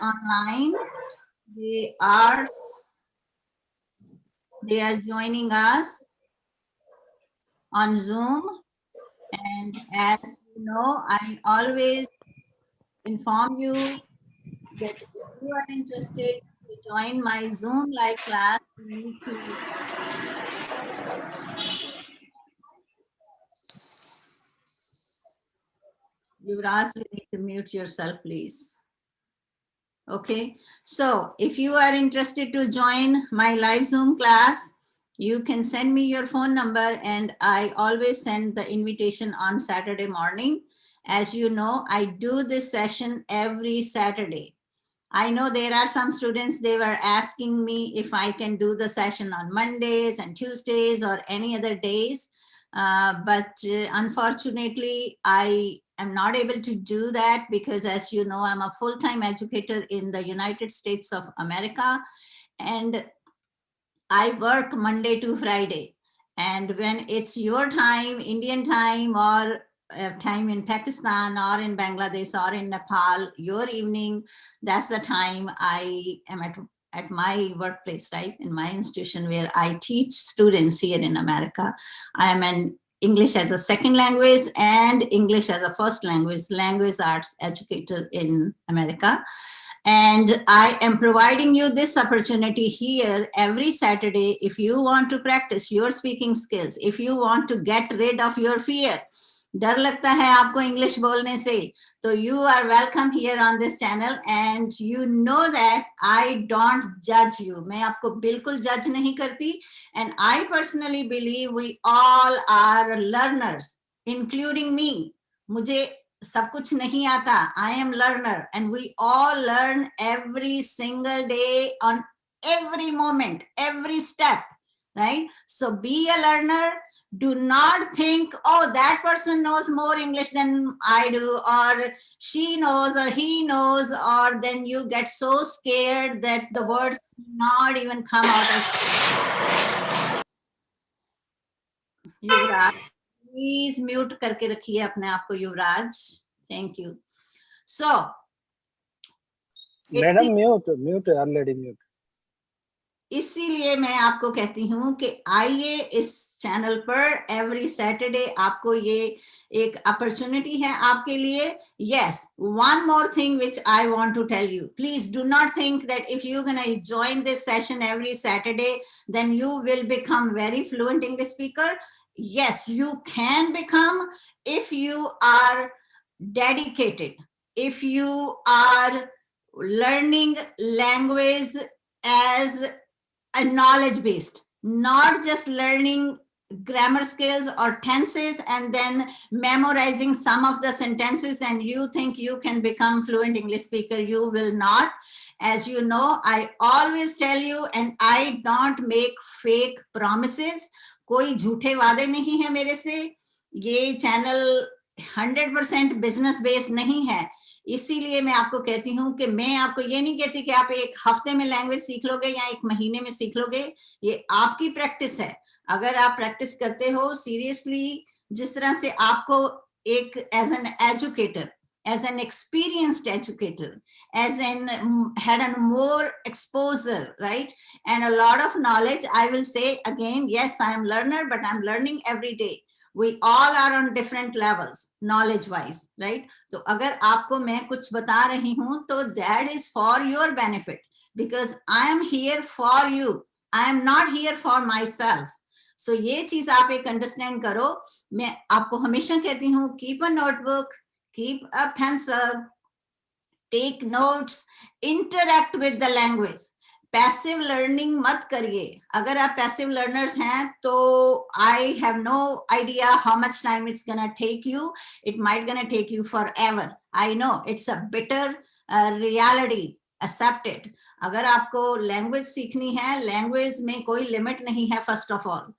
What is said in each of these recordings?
online. They are joining us on Zoom. And as you know, I always inform you that if you are interested to join my Zoom live class, you need to Yuvraj, you need to mute yourself, please. Okay, so if you are interested to join my live Zoom class, you can send me your phone number, and I always send the invitation on Saturday morning. As you know, I do this session every Saturday. I know there are some students, they were asking me if I can do the session on Mondays and Tuesdays or any other days. But unfortunately, I am not able to do that because, as you know, I'm a full-time educator in the United States of America, and I work Monday to Friday. And when it's your time, Indian time, or time in Pakistan or in Bangladesh or in Nepal, your evening, that's the time I am at my workplace, right? In my institution where I teach students here in America. I'm an English as a second language and English as a first language arts educator in America. And I am providing you this opportunity here every Saturday. If you want to practice your speaking skills, if you want to get rid of your fear, डर लगता है आपको English बोलने से, तो you are welcome here on this channel, and you know that I don't judge you. मैं आपको बिल्कुल judge नहीं करती, and I personally believe we all are learners, including me. मुझे सब कुछ नहीं आता. I am learner, and we all learn every single day, on every moment, every step, right? So be a learner. Do not think, oh, that person knows more English than I do, or she knows, or he knows, or then you get so scared that the words not even come out of Yuvraj. Please mute करके रखिए अपने आप को, युवराज. Thank you. So, Madam, mute already mute. इसीलिए मैं आपको कहती हूँ कि आइए इस चैनल पर एवरी सैटरडे. आपको ये एक अपॉर्चुनिटी है आपके लिए. Yes, one more thing which I want to tell you. Please do not think that if you're going to join this session every Saturday, then you will become very fluent English speaker. Yes, you can become if you are dedicated, if you are learning language as a knowledge based, not just learning grammar skills or tenses and then memorizing some of the sentences and you think you can become fluent English speaker. You will not. As you know, I always tell you, and I don't make fake promises. कोई झूठे वादे नहीं है मेरे से. ये channel 100% business based नहीं है. इसीलिए मैं आपको कहती हूँ कि मैं आपको ये नहीं कहती कि आप एक हफ्ते में लैंग्वेज सीख लोगे या एक महीने में सीख लोगे. ये आपकी प्रैक्टिस है. अगर आप प्रैक्टिस करते हो सीरियसली, जिस तरह से आपको एक as an educator, as an experienced educator, as an had a more exposure, right, and a lot of knowledge, I will say again, yes, I am learner, but I'm learning every day. We all are on different levels knowledge wise, right? So agar aapko main kuch bata rahi hu, to that is for your benefit, because I am here for you. I am not here for myself. So ये चीज आप एक understand करो. मैं आपको हमेशा कहती हूँ, keep a notebook, keep a pencil, take notes, interact with the language. Passive learning मत करिए. अगर आप पैसिव लर्नर्स हैं तो I have no idea how much time it's gonna take you. It might gonna take you forever. I know it's a bitter reality. Accept it. अगर आपको language सीखनी है, लैंग्वेज में कोई लिमिट नहीं है. फर्स्ट ऑफ ऑल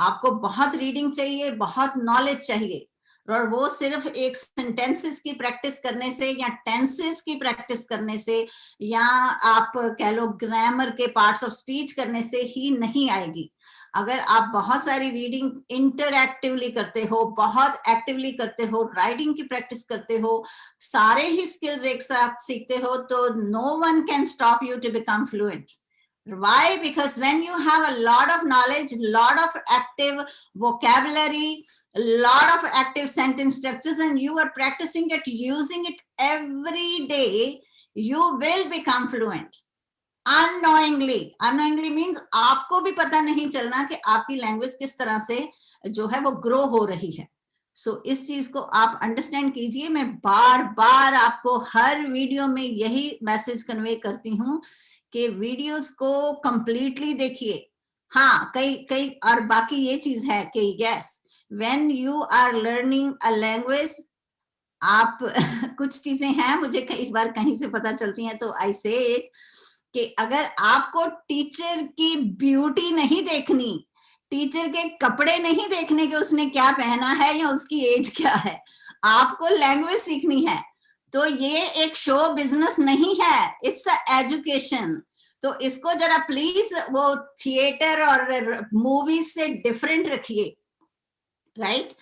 आपको बहुत रीडिंग चाहिए, बहुत नॉलेज चाहिए. और वो सिर्फ एक सेंटेंसेस की प्रैक्टिस करने से या टेंसेस की प्रैक्टिस करने से या आप कह लो ग्रामर के पार्ट्स ऑफ स्पीच करने से ही नहीं आएगी। अगर आप बहुत सारी रीडिंग इंटरएक्टिवली करते हो, बहुत एक्टिवली करते हो, राइटिंग की प्रैक्टिस करते हो, सारे ही स्किल्स एक साथ सीखते हो, तो no one can stop you to become fluent. Why? Because when you have a lot of knowledge, lot of active vocabulary, lot of active sentence structures, and you are practicing it, using it every day, you will become fluent. Unknowingly means आपको भी पता नहीं चलना कि आपकी language किस तरह से जो है वो ग्रो हो रही है। सो इस चीज को आप अंडरस्टैंड कीजिए। मैं बार बार आपको हर वीडियो में यही मैसेज कन्वे करती हूँ कि वीडियोस को कंप्लीटली देखिए। हाँ, कई और बाकी ये चीज है कि yes, when you are learning a language, आप कुछ चीजें हैं मुझे इस बार कहीं से पता चलती हैं, तो आई से इट कि अगर आपको टीचर की ब्यूटी नहीं देखनी, टीचर के कपड़े नहीं देखने के उसने क्या पहना है या उसकी एज क्या है, आपको लैंग्वेज सीखनी है, तो ये एक शो बिजनेस नहीं है, इट्स अ एजुकेशन। तो इसको जरा प्लीज वो थिएटर और मूवीज से डिफरेंट रखिए, राइट?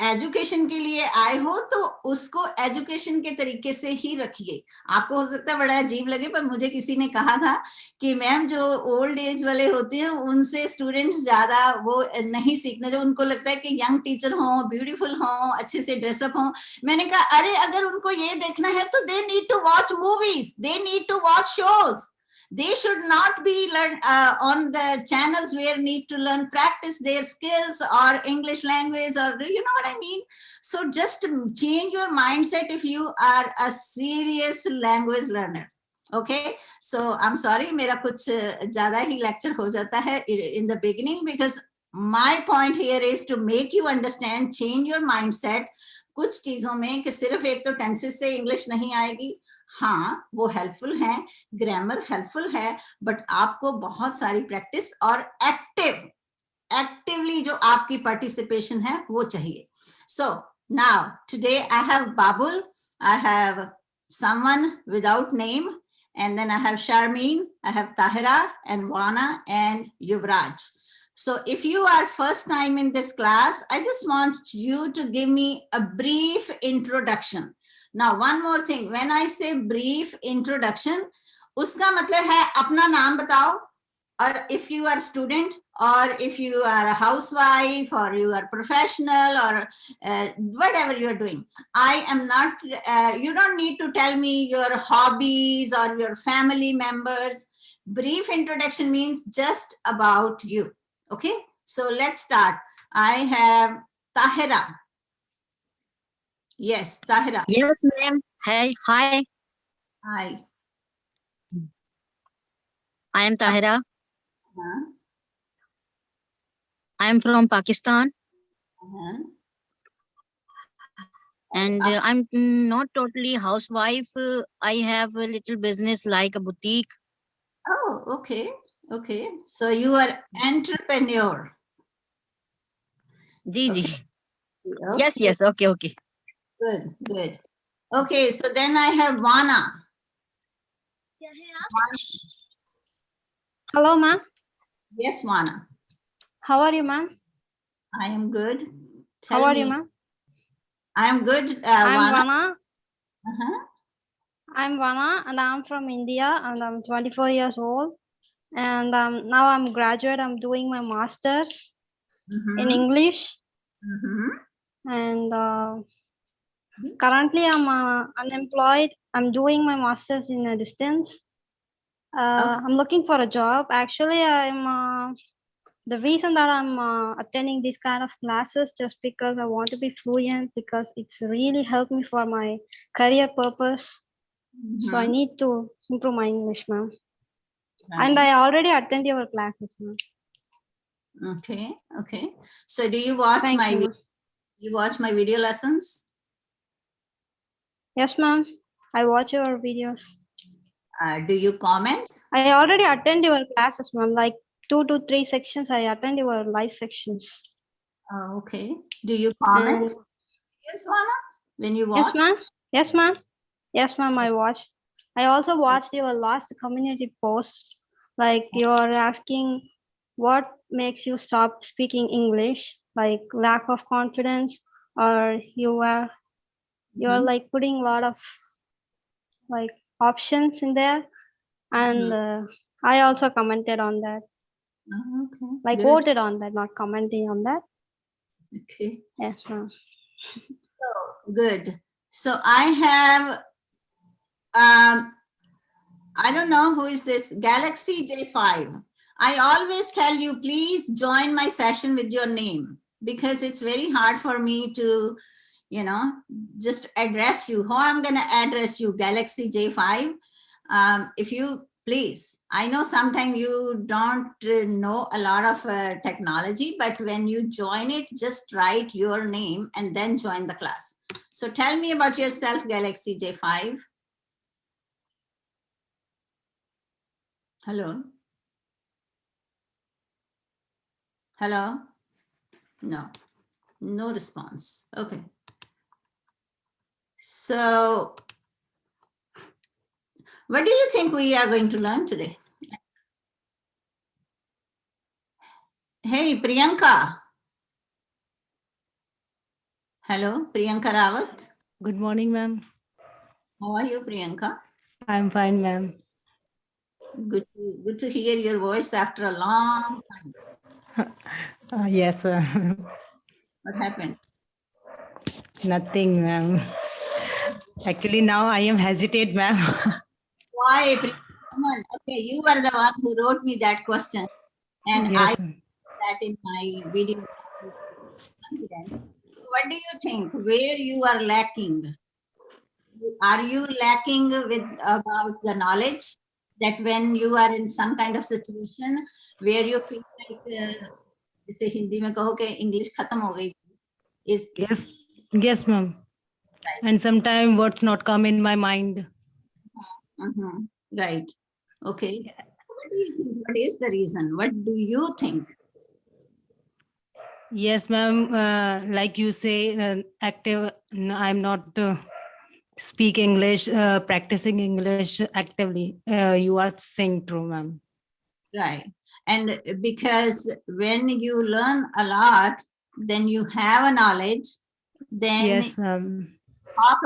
एजुकेशन के लिए आए हो तो उसको एजुकेशन के तरीके से ही रखिए। आपको हो सकता है बड़ा अजीब लगे, पर मुझे किसी ने कहा था कि मैम जो ओल्ड एज वाले होते हैं उनसे स्टूडेंट्स ज्यादा वो नहीं सीखने, जो उनको लगता है कि यंग टीचर हो, ब्यूटीफुल हो, अच्छे से ड्रेसअप हो। मैंने कहा अरे अगर उनको ये देखना है तो they need to watch movies, they need to watch shows, they should not be learn on the channels where need to learn, practice their skills or English language, or you know what I mean. So just change your mindset if you are a serious language learner. Okay, so I'm sorry मेरा कुछ ज्यादा ही lecture हो जाता है in the beginning, because my point here is to make you understand, change your mindset कुछ चीजों में, कि सिर्फ एक तो टेंसेस से इंग्लिश नहीं आएगी। हाँ, वो हेल्पफुल है, ग्रामर हेल्पफुल है, बट आपको बहुत सारी प्रैक्टिस और एक्टिवली जो आपकी पार्टिसिपेशन है वो चाहिए। So now today I have Babul, I have someone without name, and then I have Sharmeen, I have Tahira and Wana and Yuvraj. So if you are first time in this class, I just want you to give me a brief introduction. Now one more thing, when I say brief introduction, उसका मतलब है अपना नाम बताओ, और if you are student or if you are a housewife or you are professional or whatever you are doing, I am not, you don't need to tell me your hobbies or your family members. Brief introduction means just about you. Okay, so let's start. I have Tahira. Yes, Tahira. Yes, ma'am. Hi. Hi. I am Tahira. Uh-huh. I am from Pakistan. Uh-huh. And I'm not totally housewife. I have a little business like a boutique. Oh, okay. Okay. So you are entrepreneur. Ji. Okay. Yes. Okay. Good. Okay, so then I have Vana. Hello, ma'am. Yes, Vana. How are you, ma'am? I am good. How are you, ma'am? I am good. I'm Vana. Vana. Uh-huh. I'm Vana, and I'm from India, and I'm 24 years old. And now I'm graduate. I'm doing my master's in English. And currently I'm unemployed. I'm doing my master's in a distance. Okay. I'm looking for a job. Actually, the reason that I'm attending these kind of classes just because I want to be fluent, because it's really helped me for my career purpose. So I need to improve my English, ma'am. Right. And I already attend your classes, ma'am. Okay. So do you watch Thank you, ma'am. you watch my video lessons? Yes, ma'am. I watch your videos. Do you comment? I already attend your classes, ma'am. Like 2 to 3 sections, I attend your live sections. Okay. Do you comment? Yes, Vana? When you Yes, watch? ma'am. Yes, ma'am. Yes, ma'am. I watched. I also watched your last community post. Like you're asking what makes you stop speaking English, like lack of confidence, or you're Mhm. like putting a lot of like options in there, and I also commented on that, Oh, okay. like Good. voted on that, not commenting on that. Okay. Yes, ma'am. So good. So I have I don't know who is this Galaxy J5. I always tell you, please join my session with your name because it's very hard for me to, you know, just address you. How I'm going to address you, Galaxy J5? If you please, I know sometimes you don't know a lot of technology, but when you join it, just write your name and then join the class. So tell me about yourself, Galaxy J5. Hello. Hello. No response. Okay. So what do you think we are going to learn today? Hey, Priyanka. Hello, Priyanka Rawat. Good morning, ma'am. How are you, Priyanka? I'm fine, ma'am. Good to hear your voice after a long time. Yes, What happened? nothing, ma'am. Actually, now I am hesitate, ma'am. Why, Priyanka? Come on. Okay, you were the one who wrote me that question, and I Yes, put that in my video. Confidence. What do you think? Where you are lacking? Are you lacking with about the knowledge that when you are in some kind of situation where you feel like जैसे हिंदी में कहो कि English खत्म हो गई is yes, ma'am. right. And sometimes words not come in my mind. Right. Okay. What do you think? What is the reason? What do you think? Yes, ma'am. Like you say, active. I'm not speak English, practicing English actively. You are saying true, ma'am. Right. And because when you learn a lot, then you have a knowledge, then Yes, talk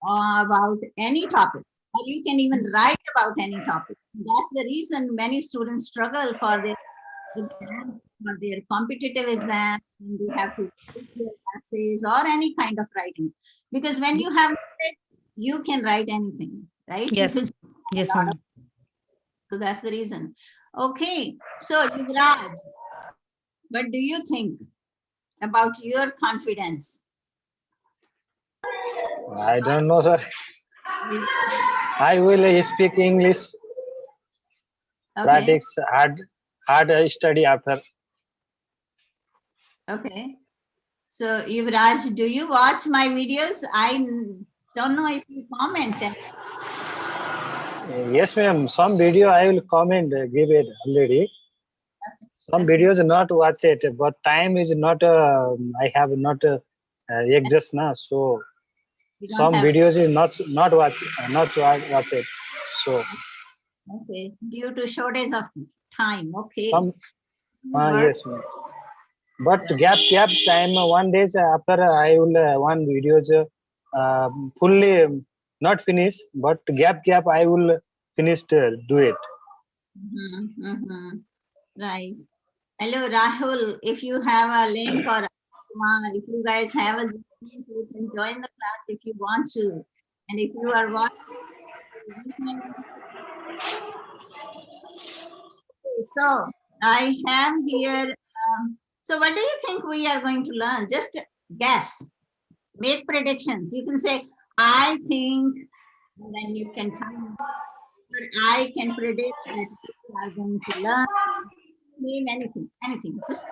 about any topic, or you can even write about any topic. That's the reason many students struggle for their exams, for their competitive exams, and they have to write their essays or any kind of writing. Because when you have knowledge, you can write anything, right? yes, Because yes, a lot ma'am. of, so that's the reason. Okay, so Yuvraj, what do you think about your confidence? I don't know, sir. I will speak English. Okay. Practice hard study after. Okay. So Yuvraj, do you watch my videos? I don't know if you comment. Yes, ma'am. Some video I will comment. Give it already. Some Okay. videos not watch it, but time is not. I have not exist now. So You don't some have, videos is not watch it. So okay, due to shortage of time. Okay. some Work. yes, ma'am. But gap time 1 days after I will one videos fully not finish, but gap I will finish do it. Right. Hello, Rahul. If you have a link or if you guys have a Zoom link, you can join the class if you want to. And if you are watching, so I have here. So what do you think we are going to learn? Just guess, make predictions. You can say, I think, and then you can tell me, but I can predict that we are going to learn. Name anything. Just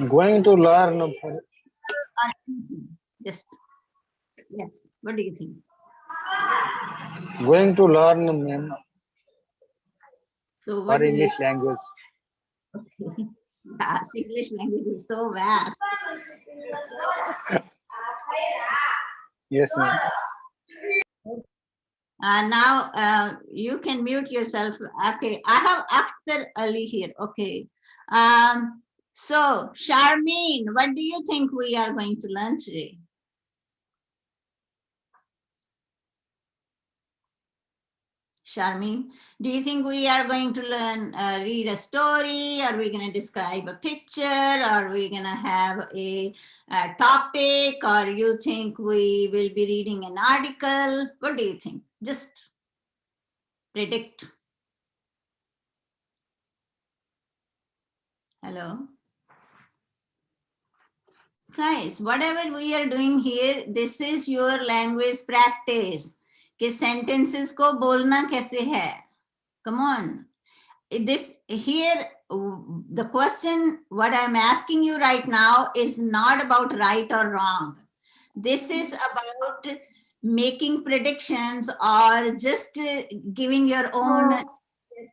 Going to learn or anything. Just yes. What do you think? going to learn ma'am, So for what do you? English language. Okay. Yes, English language is so vast. Yes, ma'am. Now you can mute yourself. Okay, I have Akhtar Ali here. Okay. So Charmaine, what do you think we are going to learn today? Charmaine, do you think we are going to learn, read a story? Are we going to describe a picture? Are we going to have a topic? Or you think we will be reading an article? What do you think? Just predict. Hello? Guys, whatever we are doing here, this is your language practice. कि sentences को बोलना कैसे है? Come on. This here, the question, what I'm asking you right now is not about right or wrong. This is about making predictions or just giving your own.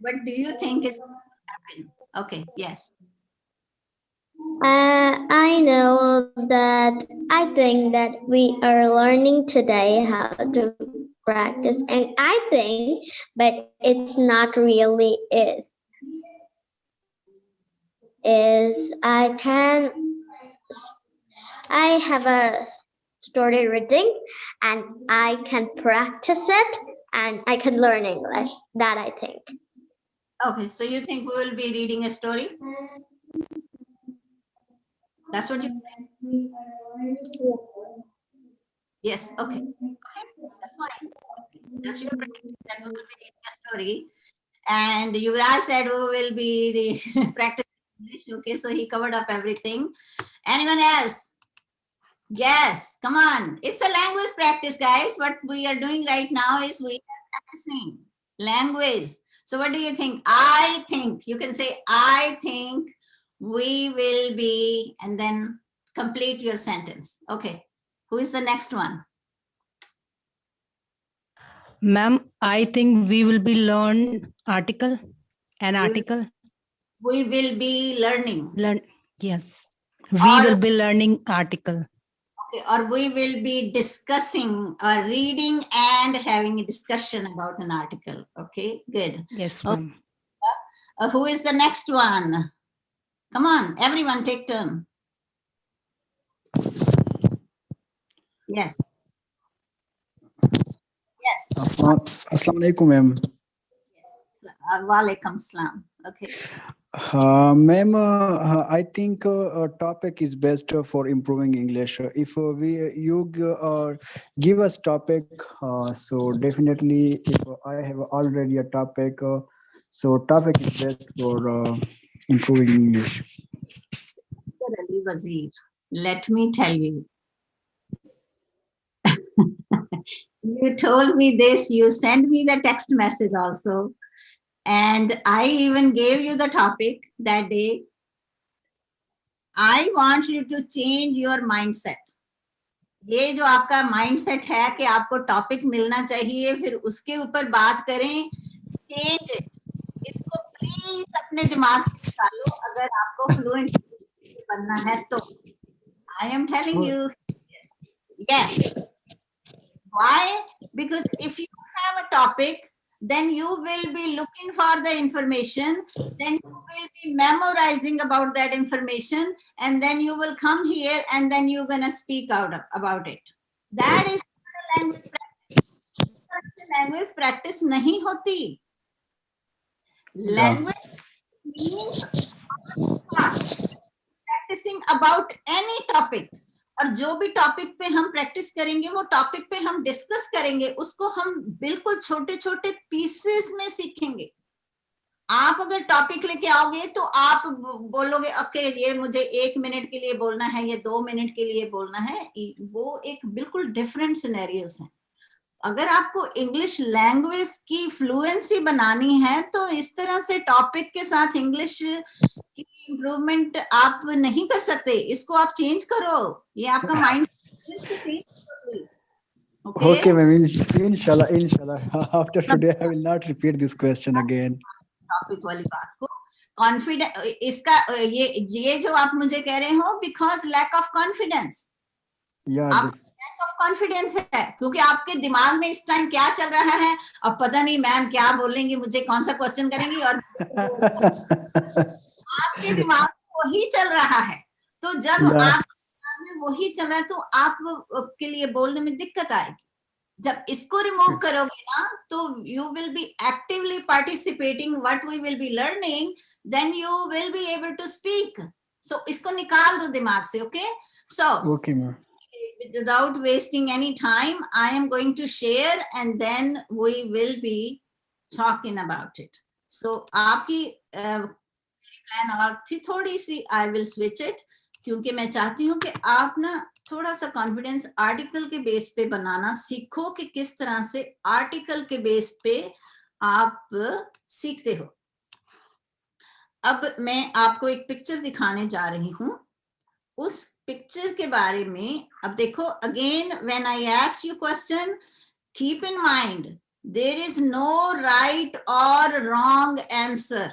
What do you think is going to happen? Okay, yes. I know that I think that we are learning today how to practice, and I think, but it's not really is I have a story reading and I can practice it and I can learn English. That I think. Okay, so you think we will be reading a story? That's what you think? Yes, okay. Okay, that's fine. That's your prediction that we will be reading a story. And you guys said we will be practicing English. Okay, so he covered up everything. Anyone else? Yes, come on. It's a language practice, guys. What we are doing right now is we are practicing language. So what do you think? I think, you can say, I think we will be, and then complete your sentence. Okay, who is the next one? Ma'am, I think we will be learn article, an article. We will be learning. Yes, we Or- will be learning article. Okay, or we will be discussing or reading and having a discussion about an article. Okay, good. Yes, Okay. ma'am. Who is the next one? Come on, everyone take turn. Yes. Yes. Assalamualaikum, ma'am. Yes. Walaikum salam. Okay. Ma'am, I think a topic is best for improving English. If you give us topic, so definitely if I have already a topic, so topic is best for improving English. Ali Wazir, let me tell you. You told me this, you sent me the text message also. And I even gave you the topic that day. I want you to change your mindset. ये जो आपका mindset है कि आपको topic मिलना चाहिए फिर उसके ऊपर बात करें, चेंज इट. इसको प्लीज अपने दिमाग से निकालो अगर आपको फ्लुएंट बनना है तो. I am telling you, yes. Why? Because if you have a topic, then you will be looking for the information, then you will be memorizing about that information, and then you will come here and then you're going to speak out about it. That is language practice. Language practice nahi hoti. Language means practicing about any topic. और जो भी topic पे हम practice करेंगे वो topic पे हम discuss करेंगे, उसको हम बिल्कुल छोटे छोटे पीसेस में सीखेंगे. आप अगर टॉपिक लेके आओगे तो आप बोलोगे ओके ये मुझे 1 मिनट के लिए बोलना है, ये 2 मिनट के लिए बोलना है, वो एक बिल्कुल डिफरेंट सिनेरियोस हैं. अगर आपको इंग्लिश लैंग्वेज की फ्लुएंसी बनानी है तो इस तरह से टॉपिक के साथ इंग्लिश की इम्प्रूवमेंट आप नहीं कर सकते. इसको आप चेंज करो, ये आपका माइंड चेंज करो please. Okay, ma'am. Inshallah. After today, I will not repeat this question again. Topic वाली बात को कॉन्फिडेंस, इसका ये जो आप मुझे कह रहे हो, because lack of confidence, Yeah, आप लैक ऑफ कॉन्फिडेंस है, क्योंकि आपके दिमाग में इस टाइम क्या चल रहा है, अब पता नहीं मैम क्या बोलेंगी, मुझे कौन सा क्वेश्चन करेंगी, और आपके दिमाग में वही चल रहा है। तो जब Yeah. आपके दिमाग में वही चल रहा है तो आप के लिए बोलने में दिक्कत आएगी। जब इसको रिमूव करोगे ना, तो you will be actively participating what we will be learning, then you will be able to speak. So इसको निकाल दो दिमाग से, okay? So Okay, ma'am. without wasting any time, I am going to share and then we will be talking about it. So आपकी plan और थी थोड़ी सी, I will switch it, क्योंकि मैं चाहती हूँ कि आप ना थोड़ा सा कॉन्फिडेंस आर्टिकल के बेस पे बनाना सीखो, कि किस तरह से आर्टिकल के बेस पे आप सीखते हो। अब मैं आपको एक पिक्चर दिखाने जा रही हूँ, उस पिक्चर के बारे में। अब देखो, again when I ask you question, keep in mind there is no right or wrong answer.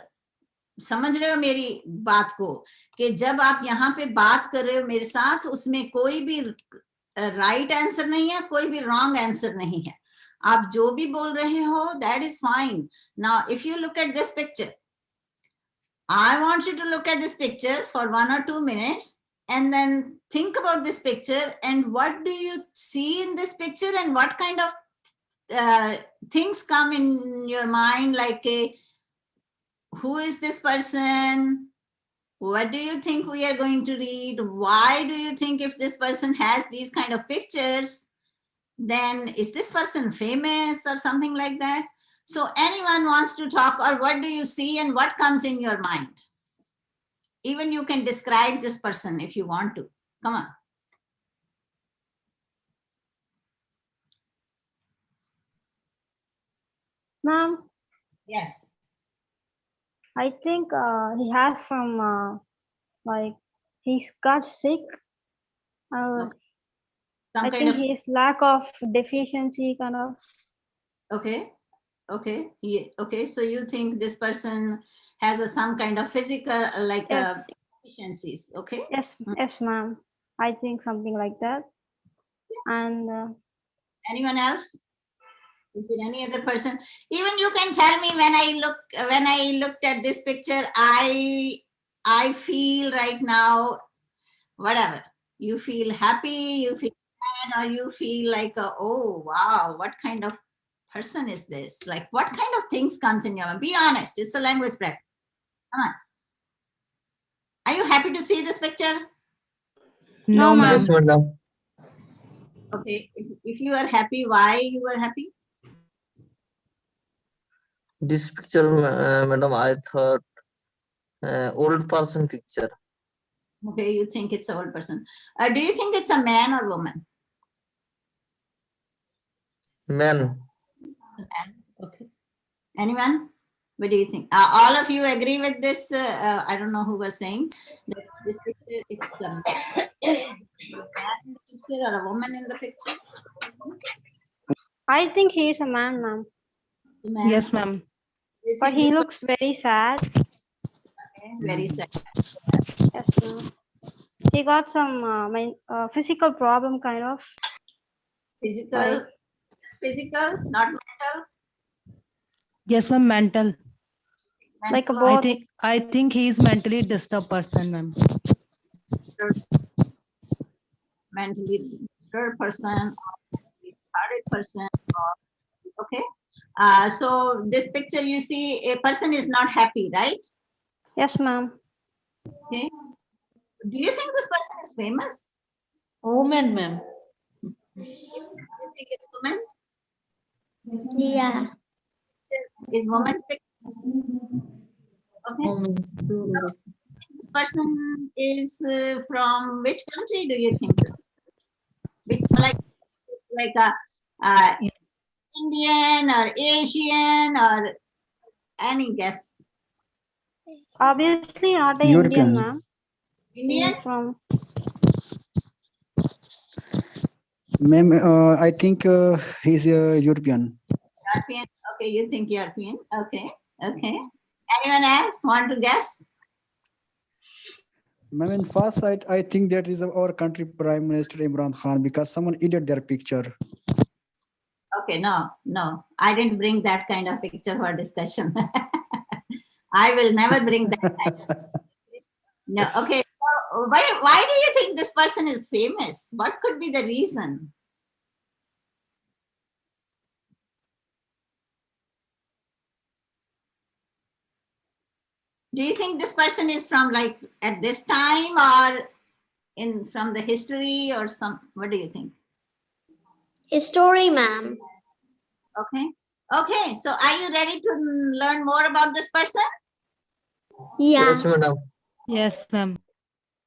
समझ रहे हो मेरी बात को, कि जब आप यहाँ पे बात कर रहे हो मेरे साथ, उसमें कोई भी राइट आंसर नहीं है, कोई भी रॉन्ग आंसर नहीं है। आप जो भी बोल रहे हो that is fine. Now if you look at this picture, I want you to look at this picture for 1 or 2 minutes and then think about this picture and what do you see in this picture, and what kind of things come in your mind, like who is this person, what do you think we are going to read, why do you think if this person has these kind of pictures, then is this person famous or something like that? So anyone wants to talk, or what do you see and what comes in your mind? Even you can describe this person if you want to. Come on. Ma'am, Yes. I think he has some like he's got sick. Okay. Some I kind think of, he's lack of deficiency kind of. okay. Okay. Okay. So you think this person has some kind of physical like Yes. deficiencies. Okay. Yes, yes, ma'am. I think something like that. And Anyone else? Is there any other person? Even you can tell me, when I looked at this picture, I feel right now, whatever. You feel happy, you feel sad, or you feel like, oh wow, what kind of person is this? Like, what kind of things comes in your mind? Be honest. It's a language practice. Come on. Are you happy to see this picture? No, ma'am. Yes, madam. Okay. If you are happy, why you are happy? This picture, madam, I thought old person picture. Okay, you think it's an old person. Do you think it's a man or woman? Man. Man. Okay. Anyone? What do you think? All of you agree with this? I don't know who was saying that this picture, it's a man in the picture or a woman in the picture? I think he is a man, ma'am. Man. Yes, ma'am. You But think he this looks very sad. was very sad. Yes, ma'am. He got some physical problem, kind of. Physical, physical, not mental. Yes, ma'am. Mental. Like a Mental. both. I think he is mentally disturbed person, ma'am. Mentally disturbed person, or mentally retarded person, or okay. So this picture, you see a person is not happy, right? Yes, ma'am. Okay. Do you think this person is famous? Woman, ma'am. You think it's woman? Yeah. Is woman's picture? Okay. Woman. This person is from which country do you think? Which, like a Indian or Asian or any guess? Obviously not a European. Indian, ma'am. Indian? He's from. Ma'am, I think he's a European. European. Okay, you think European. Okay. Okay. Anyone else want to guess? Ma'am, in first sight, I think that is our country Prime Minister Imran Khan because someone edited their picture. Okay, no, I didn't bring that kind of picture for discussion. I will never bring that. No, okay. So why do you think this person is famous? What could be the reason? Do you think this person is from like at this time or from the history or some? What do you think? History, ma'am. Okay. Okay. So are you ready to learn more about this person? Yeah. Yes, madam. Yes, ma'am.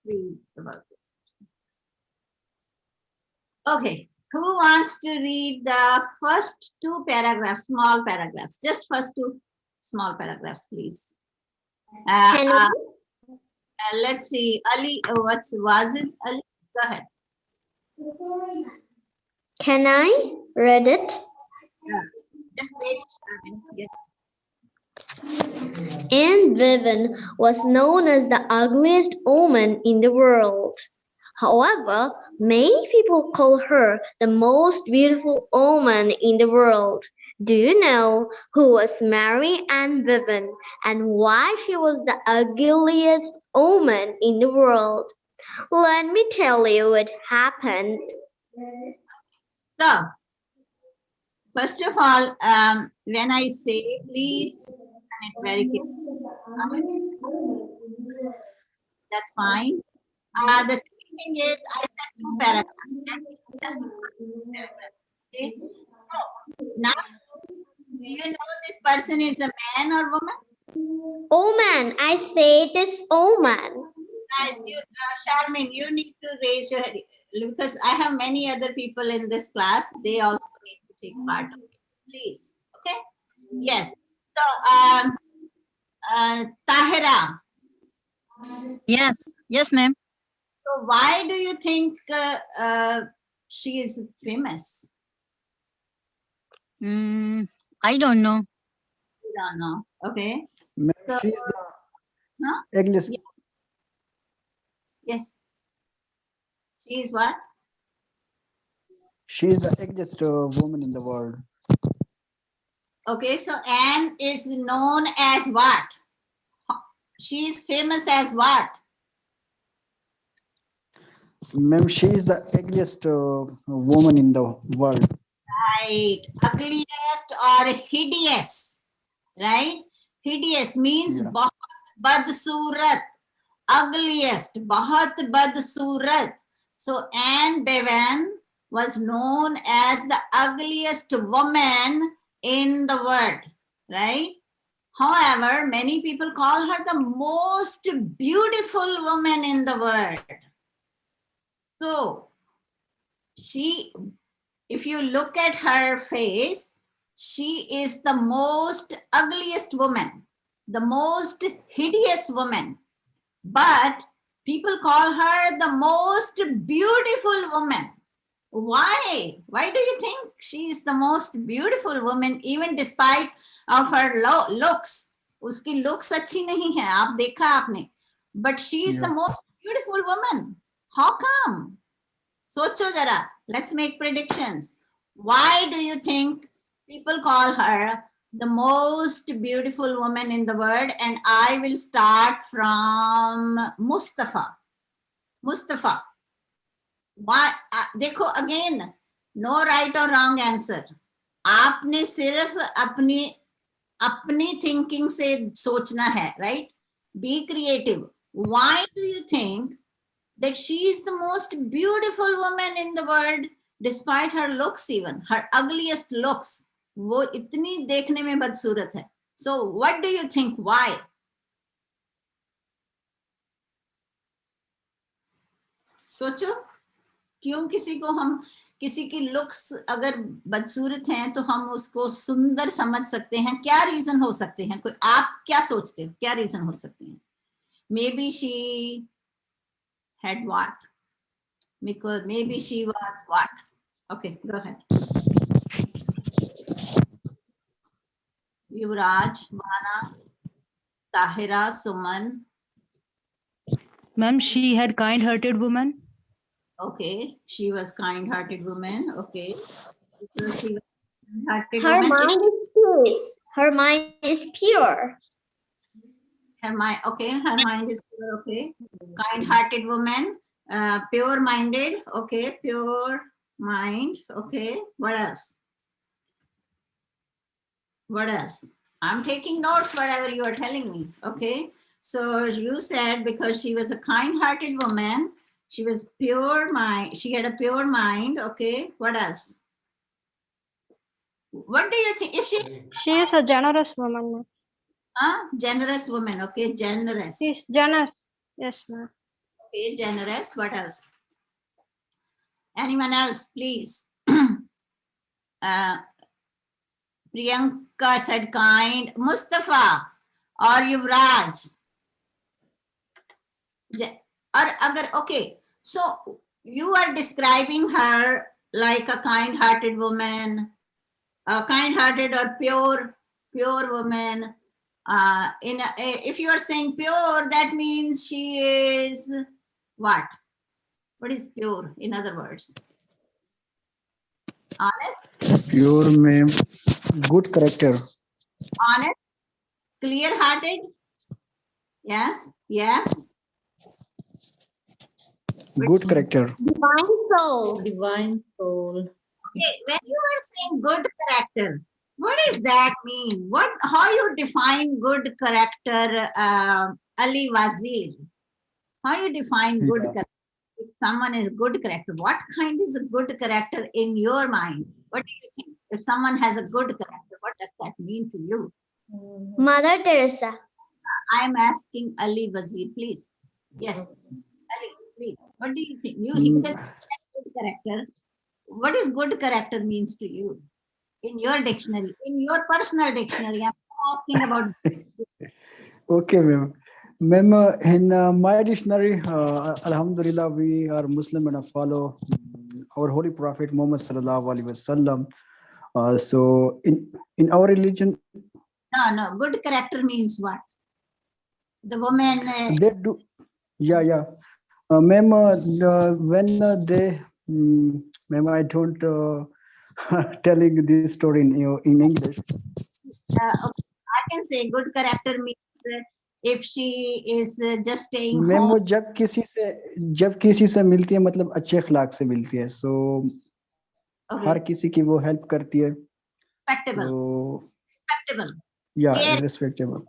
Read about this person. Okay. Who wants to read the first two paragraphs, small paragraphs? Just first two small paragraphs, please. Let's see. Ali, was it Ali? Go ahead. Can I read it? Yeah. Just wait. Yes. And Bevan was known as the ugliest woman in the world. However, many people call her the most beautiful woman in the world. Do you know who was Mary Ann Bevan and why she was the ugliest woman in the world? Let me tell you what happened. So, first of all, when I say, please listen it very carefully. That's fine. The second thing is, I said two paragraphs. That means just two paragraphs. Okay. So, now, do you know this person is a man or woman? Woman, I say this woman. Guys, Charmin, you need to raise your hand because I have many other people in this class. They also need to take part of it. Please. Okay. Yes. So, Tahira. Yes, ma'am. So, why do you think she is famous? I don't know. You don't know. Okay. Ma'am, So, she is the huh? ugliest. Yes. She is what? She is the ugliest woman in the world. Okay. So, Anne is known as what? She is famous as what? Ma'am, she is the ugliest woman in the world. Right. Ugliest or hideous. Right? Hideous means Yeah. बहुत बदसूरत. Ugliest. बहुत बदसूरत. So Anne Bevan was known as the ugliest woman in the world. Right? However, many people call her the most beautiful woman in the world. So if you look at her face, she is the most ugliest woman, the most hideous woman. But people call her the most beautiful woman. Why? Why do you think she is the most beautiful woman, even despite of her looks? Uski looks अच्छी नहीं है, आप देखा आपने. But she is the most beautiful woman. How come? Socho jara. Let's make predictions. Why do you think people call her the most beautiful woman in the world? And I will start from Mustafa. Mustafa. Why? देखो again, no right or wrong answer. आपने सिर्फ अपनी thinking से सोचना है, right? Be creative. Why do you think that she is the most beautiful woman in the world despite her looks, even her ugliest looks? वो इतनी देखने में बदसूरत है. So what do you think? Why? सोचो, क्यों किसी की लुक्स अगर बदसूरत हैं तो हम उसको सुंदर समझ सकते हैं? क्या रीजन हो सकते हैं? कोई आप क्या सोचते हो? क्या रीजन हो सकते हैं? Maybe she had what? Because maybe she was what? Okay, go ahead. Yuvraj, Vana. Tahira, Suman. Ma'am, she had kind-hearted woman. Okay, she was kind-hearted woman. Okay, so she was kind-hearted Her woman. mind is peace. Her mind is pure. Her mind, okay, her mind is pure. Okay, kind-hearted woman, pure-minded. Okay, pure mind. Okay, what else? What else? I'm taking notes, whatever you are telling me. Okay, so you said because she was a kind-hearted woman, she was pure mind. She had a pure mind. Okay, what else? What do you think? If She is a generous woman, ma'am. Generous woman. Okay, generous. She's generous. Yes, ma'am. Okay, generous. What else? Anyone else, please? Priyanka said kind. Mustafa or Yuvraj. Or agar, okay, so you are describing her like a kind-hearted woman, a kind-hearted or pure woman. If you are saying pure, that means she is what? What is pure? In other words, honest, Pure ma'am. Good character. honest, clear-hearted. Yes, yes. Good character. Divine soul. Divine soul. Okay, when you are saying good character, what does that mean? How you define good character, Ali Wazir? How you define good Yeah. character? If someone is good character, what kind is a good character in your mind? What do you think? If someone has a good character, what does that mean to you? Mother Teresa. I am asking Ali Wazir, please. Yes, Ali, please. What do you think? Because good character. What is good character means to you in your dictionary, in your personal dictionary? I'm asking about. Okay, ma'am. Ma'am, in my dictionary, Alhamdulillah, we are Muslim and follow our holy Prophet Muhammad sallallahu alaihi wasallam. So in our religion, No, good character means what? The woman. they do. Yeah. Ma'am, when they, ma'am, I don't telling this story in English. Okay, I can say good character means if she is just staying ma'am home. वो जब किसी से मिलती है मतलब अच्छे अखलाक से मिलती है सो हर Okay, किसी की वो हेल्प करती है respectable. तो Respectable. या Care. Respectable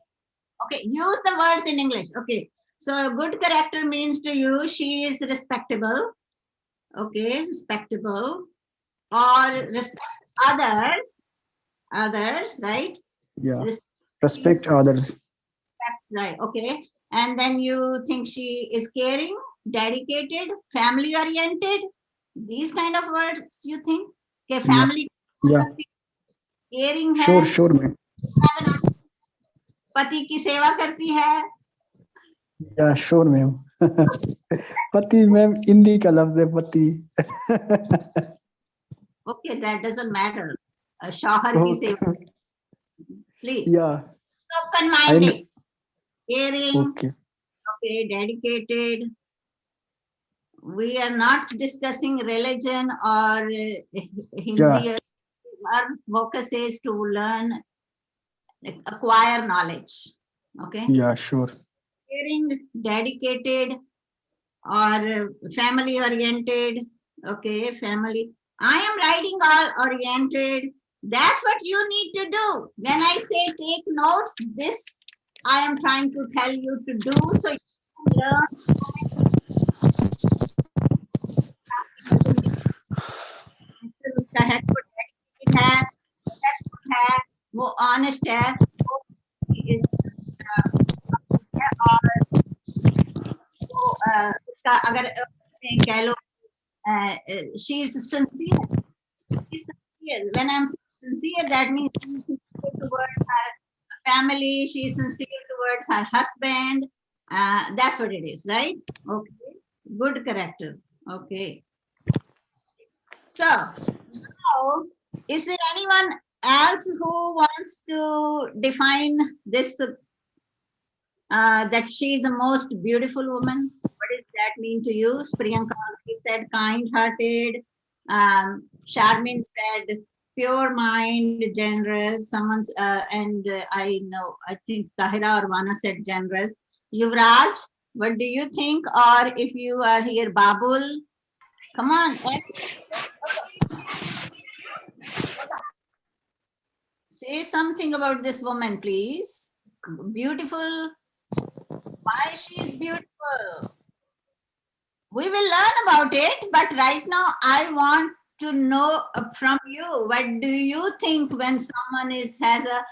Okay, use the words in English. Okay, so good character means to you she is respectable. Okay, respectable or respect others, right? या Respect respect others That's right. Okay. And then you think she is caring, dedicated, family oriented. These kind of words you think? Okay, family या caring sure है, sure ma'am पति की सेवा करती है. या sure ma'am पति मैम हिंदी का लफ्ज है पति Okay, that doesn't matter. शौहर की सेवा. Please. या Open-minded, caring, okay okay, dedicated. We are not discussing religion or Hindi. Our focus is to learn, acquire knowledge. Okay. या sure Caring, dedicated, or family oriented. Okay, family. I am writing all oriented. That's what you need to do. When I say take notes, this I am trying to tell you to do so you can learn. उसका है वो dedicated है, respectful है, वो honest है, वो is और वो उसका अगर कह लो she is sincere. She's sincere. When I'm sincere, that means she's sincere towards her family. She's sincere towards her husband. That's what it is, right? Okay. Good character. Okay. So now, is there anyone else who wants to define this that she is the most beautiful woman. What does that mean to you? Priyanka already said kind-hearted. Sharmin said pure mind, generous. Someone's I know, I think Tahira or Vana said generous. Yuvraj, what do you think? Or if you are here, Babul, come on. Say something about this woman, please. Beautiful. Why she is beautiful? We will learn about it, but right now I want to know from you, what do you think when someone has a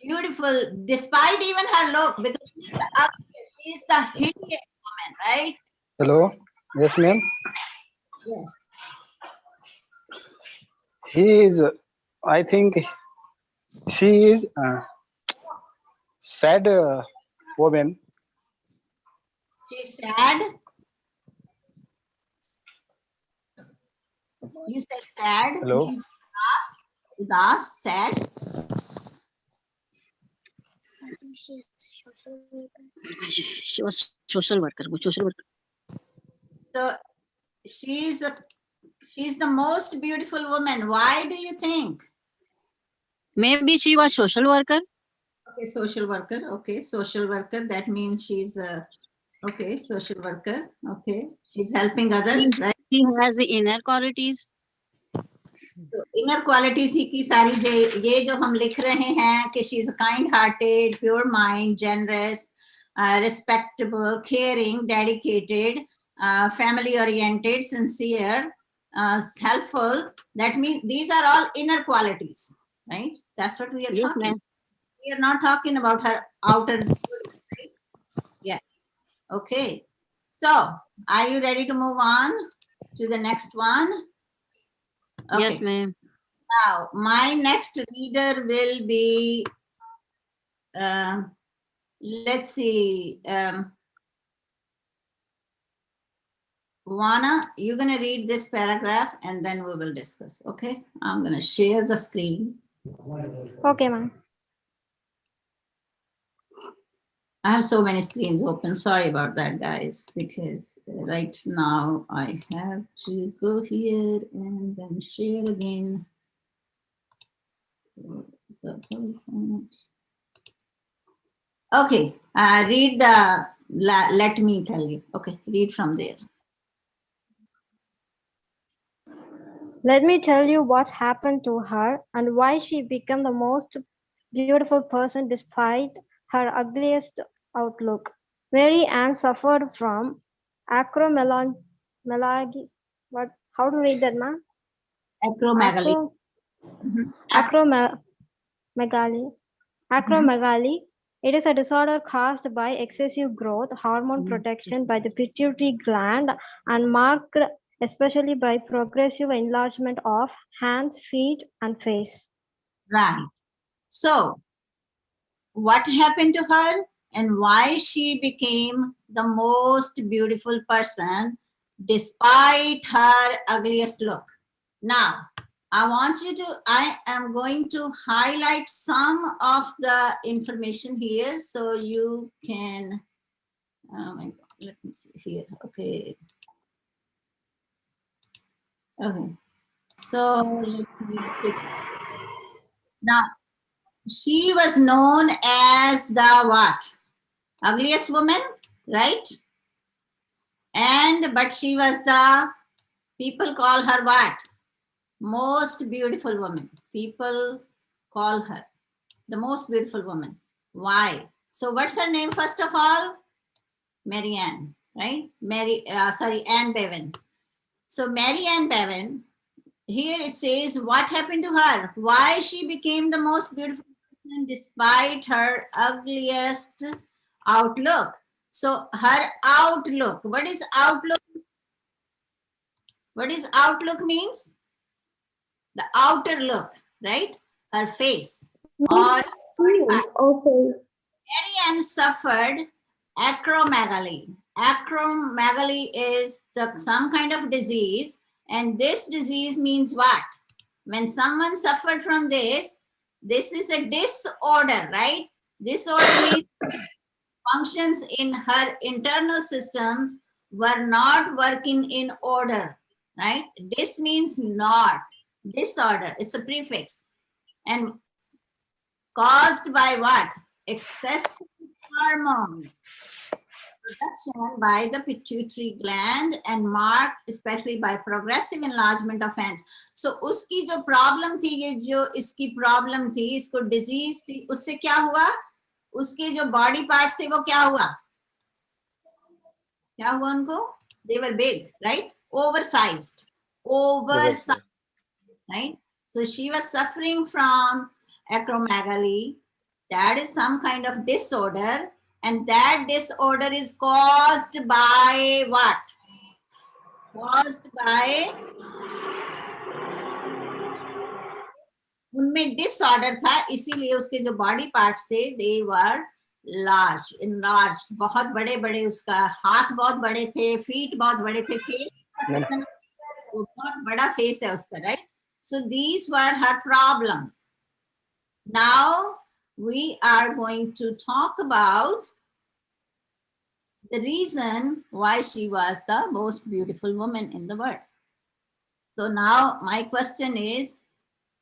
beautiful, despite even her look, because she's the ugliest, she's the hideous woman, right? Hello. Yes, ma'am. Yes. He is. I think she is sad woman. She's sad. You said sad. Hello. Means udas, sad. She was social worker. So she's the most beautiful woman. Why do you think? Maybe she was social worker. Okay, social worker. Okay, social worker. That means she's okay, social worker. Okay, she's helping others, right? She has the inner qualities. तो inner qualities ही की सारी ये जो हम लिख रहे हैं कि she is kind hearted, pure mind, generous, respectable, caring, dedicated, family oriented, sincere, helpful. That means these are all inner qualities, right? That's what we are Yes, talking. ma'am. We are not talking about her outer. Right? Yeah. Okay. So, are you ready to move on to the next one? Okay. Yes, ma'am. Now, my next reader will be, let's see, Vana, you're going to read this paragraph and then we will discuss, okay? I'm going to share the screen. Okay, ma'am. I have so many screens open. Sorry about that, guys, because right now I have to go here and then share again. Okay, read the, let me tell you. Okay, read from there. Let me tell you what's happened to her and why she became the most beautiful person despite her ugliest outlook. Mary Ann suffered from acromegaly. What? How to read that, ma'am? Acromegaly. Acromegaly. It is a disorder caused by excessive growth, hormone protection by the pituitary gland, and marked especially by progressive enlargement of hands, feet, and face. Right. So, what happened to her and why she became the most beautiful person despite her ugliest look? Now, I am going to highlight some of the information here so you can, let me see here. Okay. Okay. So, let me take, now, she was known as the what? Ugliest woman, right? But she was the, people call her what? Most beautiful woman. People call her the most beautiful woman. Why? So what's her name first of all? Mary Ann, right? Ann Bevan. So Mary Ann Bevan, here it says what happened to her, why she became the most beautiful person despite her ugliest outlook. So her outlook, what is outlook? What is outlook means? The outer look, right? Her face. Or Okay. Mary Ann suffered acromegaly. Acromegaly is some kind of disease, and this disease means what? When someone suffered from this is a disorder, right? Disorder means functions in her internal systems were not working in order, right? This means not, disorder, it's a prefix. And caused by what? Excessive hormones production by the pituitary gland and marked especially by progressive enlargement of hands. So उसकी जो problem थी, ये जो इसकी problem थी, इसको disease थी, उससे क्या हुआ? उसके जो बॉडी पार्ट्स थे वो क्या हुआ? क्या हुआ उनको? They were big, right? Oversized, right? So she was suffering from acromegaly. That is some kind of disorder, and that disorder is caused by what? Caused by उनमें डिसऑर्डर था, इसीलिए उसके जो बॉडी पार्ट्स थे दे वर लार्ज, इनलार्ज्ड, बहुत बड़े बड़े, उसका हाथ बहुत बड़े थे, फीट बहुत बड़े थे, फेस बहुत बड़ा फेस है उसका, right? So these were her problems. Now we are going to talk about the reason why she was the most beautiful woman in the world. So now my question is,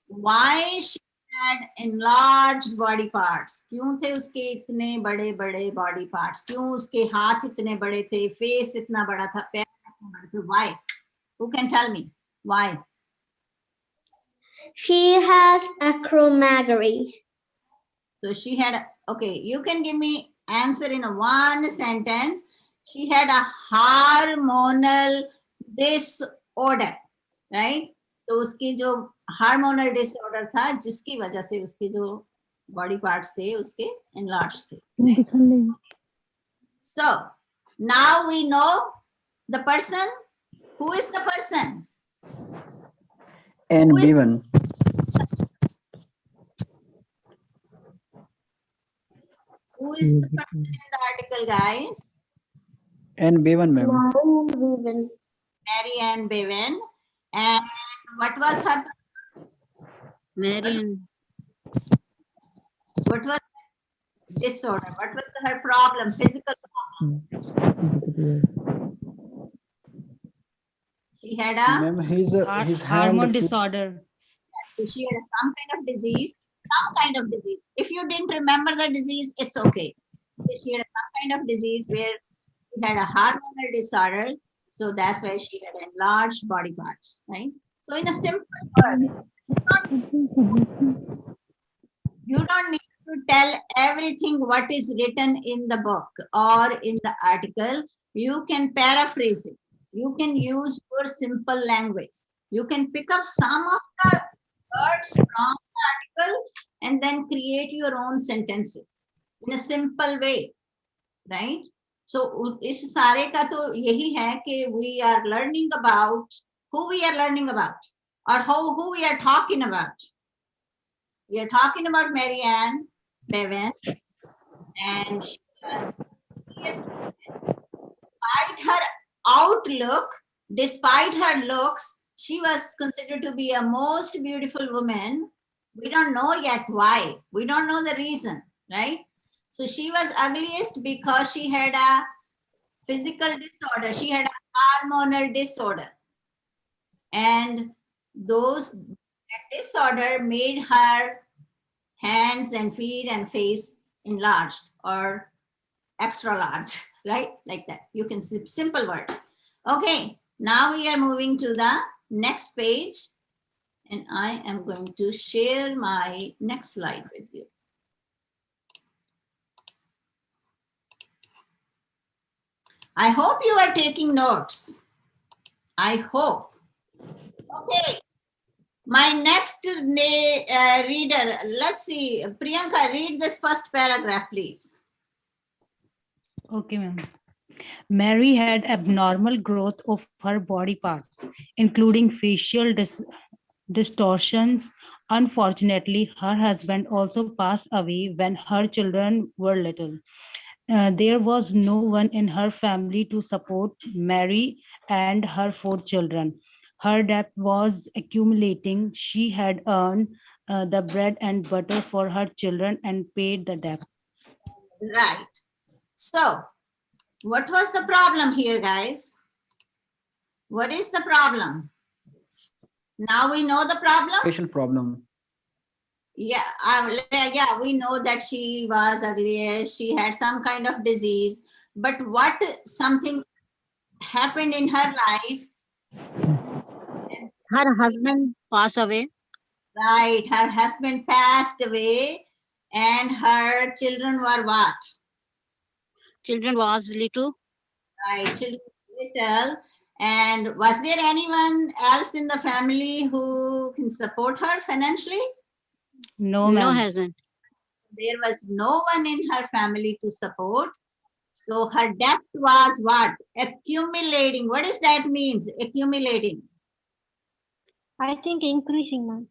why she had enlarged body parts? क्यों थे उसके इतने बड़े बड़े body parts? क्यों उसके हाथ इतने बड़े थे, face इतना बड़ा था, पैर इतने बड़े थे? Why? Who can tell me why? She has acromegaly. So she had, okay, you can give me answer in a one sentence. She had a hormonal disorder, right? तो उसकी जो हार्मोनल डिसऑर्डर था, जिसकी वजह से उसके जो बॉडी पार्ट्स थे उसके enlarged थे. So now we know the person. Who is the person? And Who is- Bevan. Who is the person in the article, guys? And Bevan, ma'am. Mary and Bevan. And what was her? Marian. What was her disorder? What was her problem? Physical problem. She had a. Ma'am, his Hormone hand. disorder. So she had some kind of disease. Some kind of disease. If you didn't remember the disease, it's okay. She had some kind of disease where she had a hormonal disorder. So that's why she had enlarged body parts, right? So in a simple word, you don't need to tell everything what is written in the book or in the article. You can paraphrase it. You can use your simple language. You can pick up some of the words from the article and then create your own sentences in a simple way, right? So इस सारे का तो यही है कि we are learning about who we are learning about or who we are talking about. We are talking about Mary Ann Bevan, and she was, despite her outlook, despite her looks, she was considered to be a most beautiful woman. We don't know yet why. We don't know the reason, right? So she was ugliest because she had a physical disorder. She had a hormonal disorder. And that disorder made her hands and feet and face enlarged or extra large, right? Like that. You can see simple words. Okay, now we are moving to the next page. And I am going to share my next slide with you. I hope you are taking notes. I hope. Okay. My next reader, let's see. Priyanka, read this first paragraph, please. Okay, ma'am. Mary had abnormal growth of her body parts, including facial distortions. Unfortunately, her husband also passed away when her children were little. There was no one in her family to support Mary and her 4 children. Her debt was accumulating. She had earned the bread and butter for her children and paid the debt. Right. So, what was the problem here, guys? What is the problem? Now we know the problem. Facial problem. Yeah, we know that she was ugly. She had some kind of disease. But what something happened in her life? Her husband passed away. Right, her husband passed away, and her children were what? Children was little. Right, children little. And was there anyone else in the family who can support her financially? No, No, ma'am. hasn't. There was no one in her family to support. So her debt was what? Accumulating. What does that means? Accumulating. I think increasing, ma'am.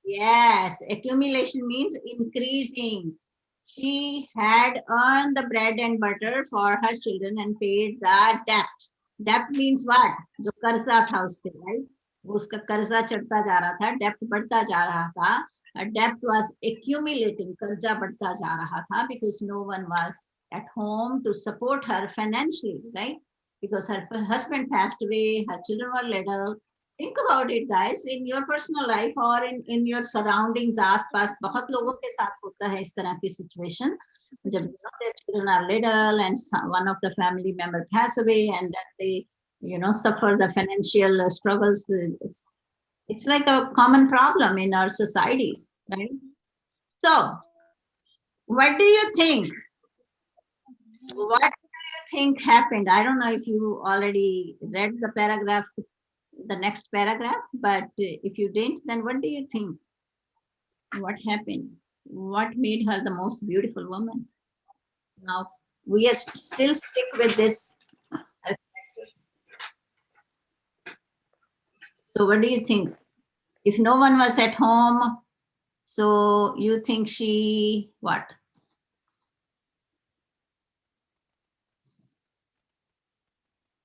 Yes, accumulation means increasing. She had earned the bread and butter for her children and paid the debt. Debt means what? जो कर्जा था उस पे, right? वो उसका कर्जा चढ़ता जा रहा था, debt बढ़ता जा रहा था. A debt was accumulating, कर्जा बढ़ता जा रहा था because no one was at home to support her financially, right? Because her husband passed away, her children were little. Think about it, guys, in your personal life or in your surroundings, आसपास बहुत लोगों के साथ होता है इस तरह की situation. जब their children are little and one of the family member pass away and that they, suffer the financial struggles. It's like a common problem in our societies, right? So, what do you think? What do you think happened? I don't know if you already read the paragraph, the next paragraph, but if you didn't, then what do you think? What happened? What made her the most beautiful woman? Now, we are still stick with this. So what do you think? If no one was at home, so you think she, what?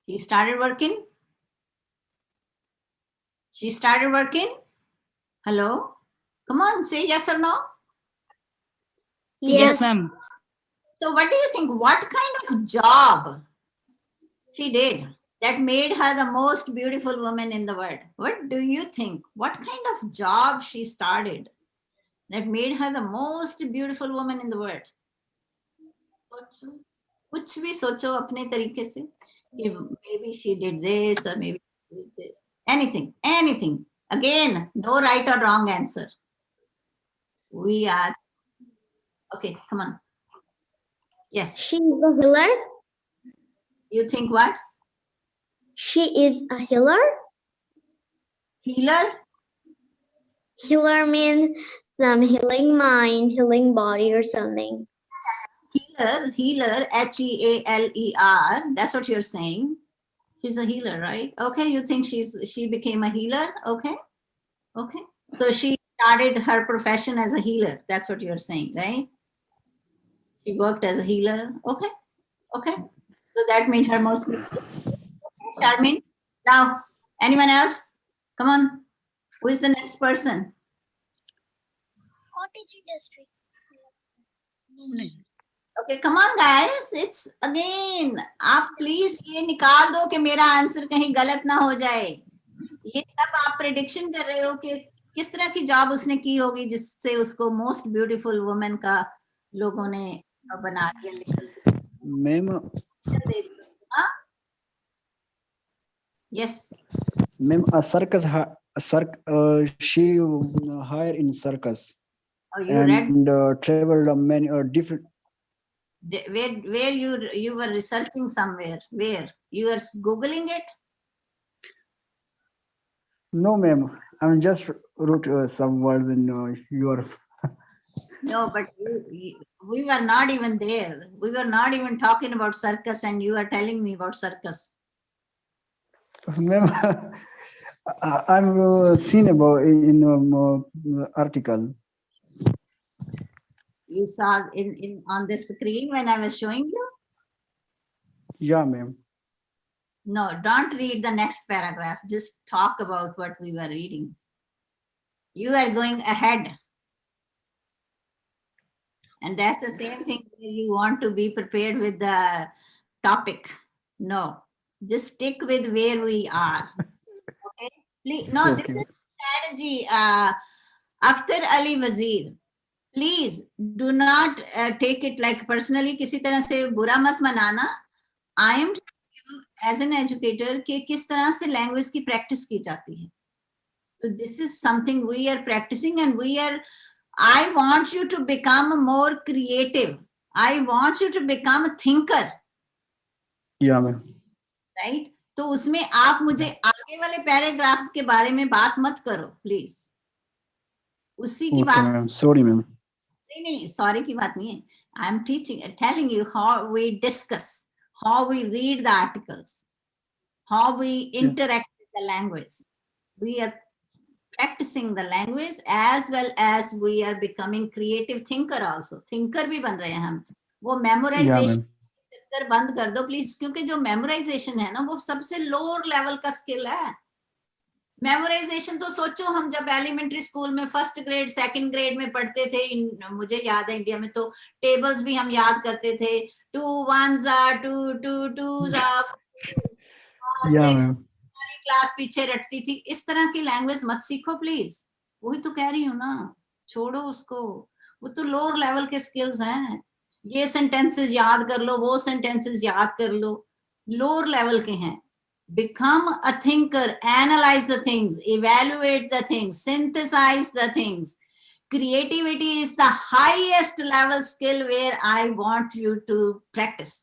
She started working? She started working? Hello? Come on, say yes or no. Yes, ma'am. So what do you think? What kind of job she did that made her the most beautiful woman in the world? What do you think? What kind of job she started that made her the most beautiful woman in the world? सोचो, कुछ भी सोचो अपने तरीके से कि maybe she did this or maybe she did this. Anything. Again, no right or wrong answer. We are okay. Come on. Yes. She is a healer. You think what? She is a healer. Healer? Healer means some healing mind, healing body or something. Healer, H-E-A-L-E-R. That's what you're saying. She's a healer, right? Okay, you think she became a healer? Okay. So she started her profession as a healer. That's what you're saying, right? She worked as a healer. Okay. So that made her most beautiful. Okay, Charmin. Now, anyone else? Come on. Who is the next person? Cottage industry. Okay, come on guys, it's again, आप please ये निकाल दो कि मेरा answer कहीं गलत ना हो जाए. ये सब आप प्रेडिक्शन कर रहे हो कि किस तरह की जॉब उसने की होगी जिससे उसको मोस्ट ब्यूटीफुल वुमेन का लोगों ने बना दिया. Ma'am, Yes. ma'am, a circus, she hired in circus Oh, you read and traveled many different. where you were researching somewhere? Where you were googling it? No, ma'am, I'm just wrote some words in your. No, but we were not even there. We were not even talking about circus, and you are telling me about circus. Ma'am, I'm seen about in article. You saw in on the screen when I was showing you? Yeah, ma'am. No, don't read the next paragraph. Just talk about what we were reading. You are going ahead. And that's the same thing where you want to be prepared with the topic. No, just stick with where we are. Okay, please. No, this is strategy. Akhtar Ali Wazir, please do not take it like personally. किसी तरह से बुरा मत मनाना. I am as an educator कि किस तरह से language की practice की जाती है. So this is something we are practicing, and I want you to become more creative. I want you to become a thinker. Yeah, ma'am. Right? तो उसमें आप मुझे आगे वाले पैराग्राफ के बारे में बात मत करो प्लीज. उसी की बात. Ma'am sorry ma'am. नहीं, सॉरी की बात नहीं है. I am telling you how we discuss, how we read the articles, how we interact with the language. We are practicing the language as well as we are becoming creative thinker also. Thinker भी बन रहे हैं हम. वो memorization चक्कर बंद कर दो प्लीज, क्योंकि जो memorization है ना वो सबसे लोअर लेवल का स्किल है. मेमोराइजेशन तो सोचो, हम जब एलिमेंट्री स्कूल में फर्स्ट ग्रेड सेकंड ग्रेड में पढ़ते थे, मुझे याद है इंडिया में तो टेबल्स भी हम याद करते थे. 2 1s are 2 2 2s are 4 6. Class पीछे रटती थी. इस तरह की लैंग्वेज मत सीखो प्लीज. वही तो कह रही हूँ ना, छोड़ो उसको. वो तो लोअर लेवल के स्किल्स हैं. ये सेंटेंसेस याद कर लो, वो सेंटेंसेस याद कर लो, लोअर लेवल के हैं. Become a thinker, analyze the things, evaluate the things, synthesize the things. Creativity is the highest level skill where I want you to practice.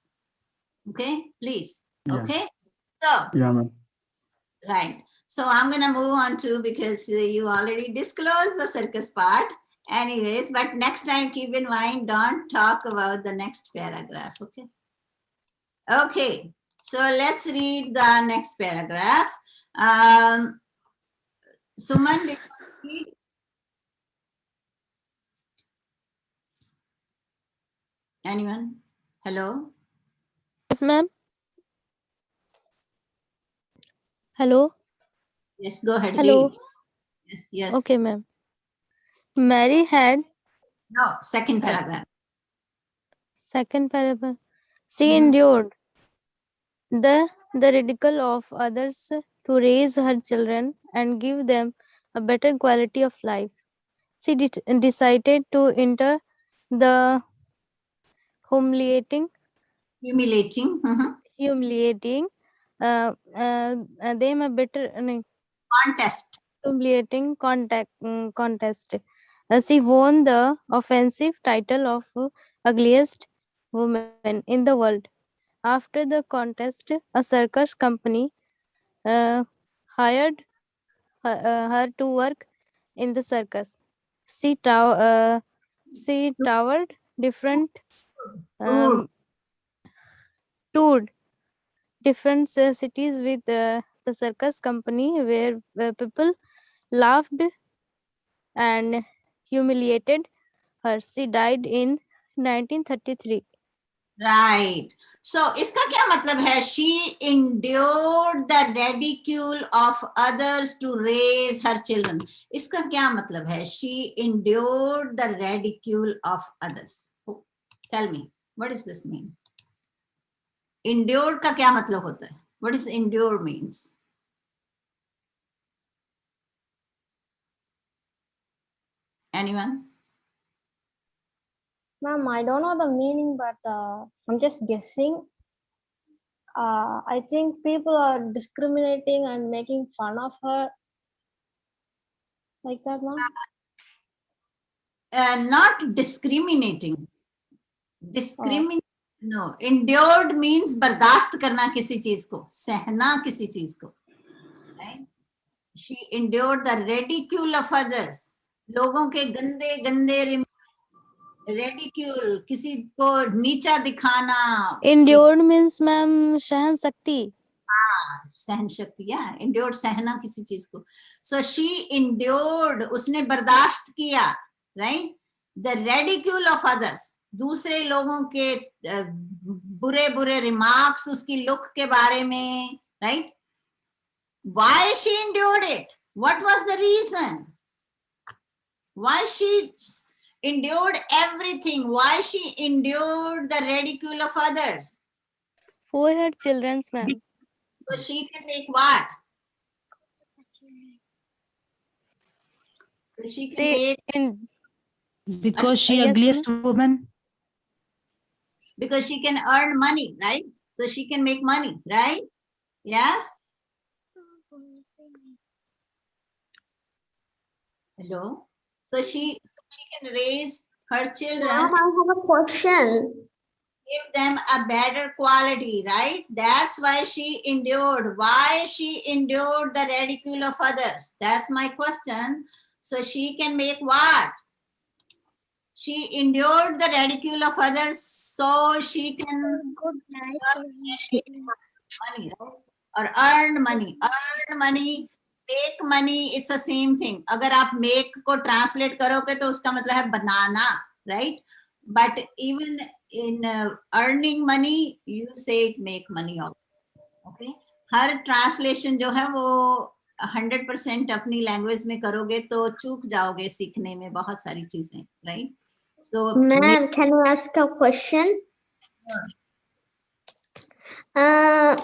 Okay, please. Okay, so yeah, ma'am. Right. So I'm going to move on to, because you already disclosed the circus part. Anyways, but next time keep in mind, don't talk about the next paragraph. Okay. Okay. So let's read the next paragraph. Suman, did you read? Anyone? Hello? Yes, ma'am. Hello. Yes, go ahead. Hello. Read. Yes, yes. Okay, ma'am. Mary had. No, second paragraph. Second paragraph. She endured the ridicule of others to raise her children and give them a better quality of life. She decided to enter the humiliating them a better contest. Humiliating contest. She won the offensive title of ugliest woman in the world. After the contest, a circus company hired her to work in the circus. She toured different toured different cities with the circus company, where people laughed and humiliated her. She died in 1933. Right. So इसका क्या मतलब है? She endured the ridicule of others to raise her children. इसका क्या मतलब है? She endured the ridicule of others. Oh, tell me, what does this mean? Endured का क्या मतलब होता है? What does endure means? Anyone? Ma'am, I don't know the meaning, but I'm just guessing. I think people are discriminating and making fun of her. Like that, ma'am? Not discriminating. No, endured means बर्दाश्त करना किसी चीज को, सहना किसी चीज को. Right? She endured the ridicule of others. लोगों के गंदे गंदे ridicule, किसी को नीचा दिखाना. Endured means ma'am सहन शक्ति. सहन शक्ति. या endured सहना किसी चीज को. So she endured, उसने बर्दाश्त किया. Right? The ridicule of others. दूसरे लोगों के बुरे बुरे रिमार्क्स उसकी लुक के बारे में. Right? Why she endured it? What was the reason? Why she endured everything. Why she endured the ridicule of others? For her children's, ma'am. So she can make what? So she can Say make, in Because she yes, ugliest woman. because she can earn money, right? So she can make money, right? Yes? Hello? So she can raise her children, Ma'am, I have a question. give them a better quality, right? That's why she endured. Why she endured the ridicule of others? That's my question. So she can make what? She endured the ridicule of others so she can make money, right? Or earn money. Earn money, make money, it's the same thing. अगर आप make को translate करोगे तो उसका मतलब है बनाना, right? But even in earning money, you say it make money also. Okay? Her translation जो है वो 100% अपनी language में करोगे तो चूक जाओगे सीखने में बहुत सारी चीजें, right? So Ma'am, can I ask a question? I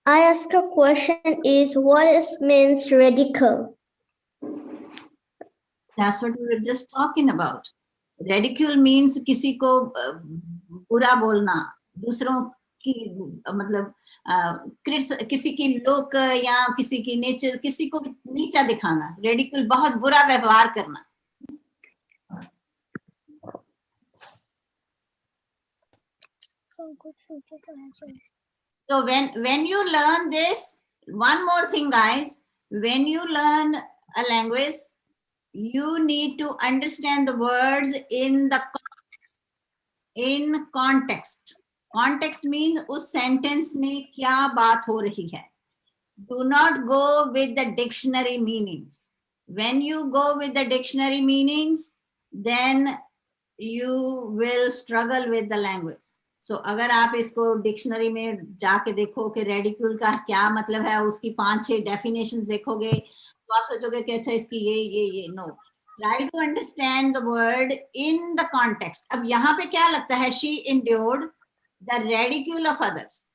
ask a question is what is means ridicule? that's what we were just talking about. Ridicule means किसी को बुरा बोलना, दूसरों की मतलब किसी की लुक या किसी की नेचर, किसी को नीचा दिखाना. Ridicule बहुत बुरा व्यवहार करना. So when you learn this, one more thing guys, when you learn a language, you need to understand the words in the context. In context. Context means उस sentence में क्या बात हो रही है. Do not go with the dictionary meanings. When you go with the dictionary meanings, then you will struggle with the language. So अगर आप इसको डिक्शनरी में जाके देखो कि रेडिक्यूल का क्या मतलब है, उसकी 5-6 डेफिनेशंस देखोगे तो आप सोचोगे कि अच्छा इसकी ये no. Try to understand the word in the context. अब यहाँ पे क्या लगता है? She endured the ridicule of others.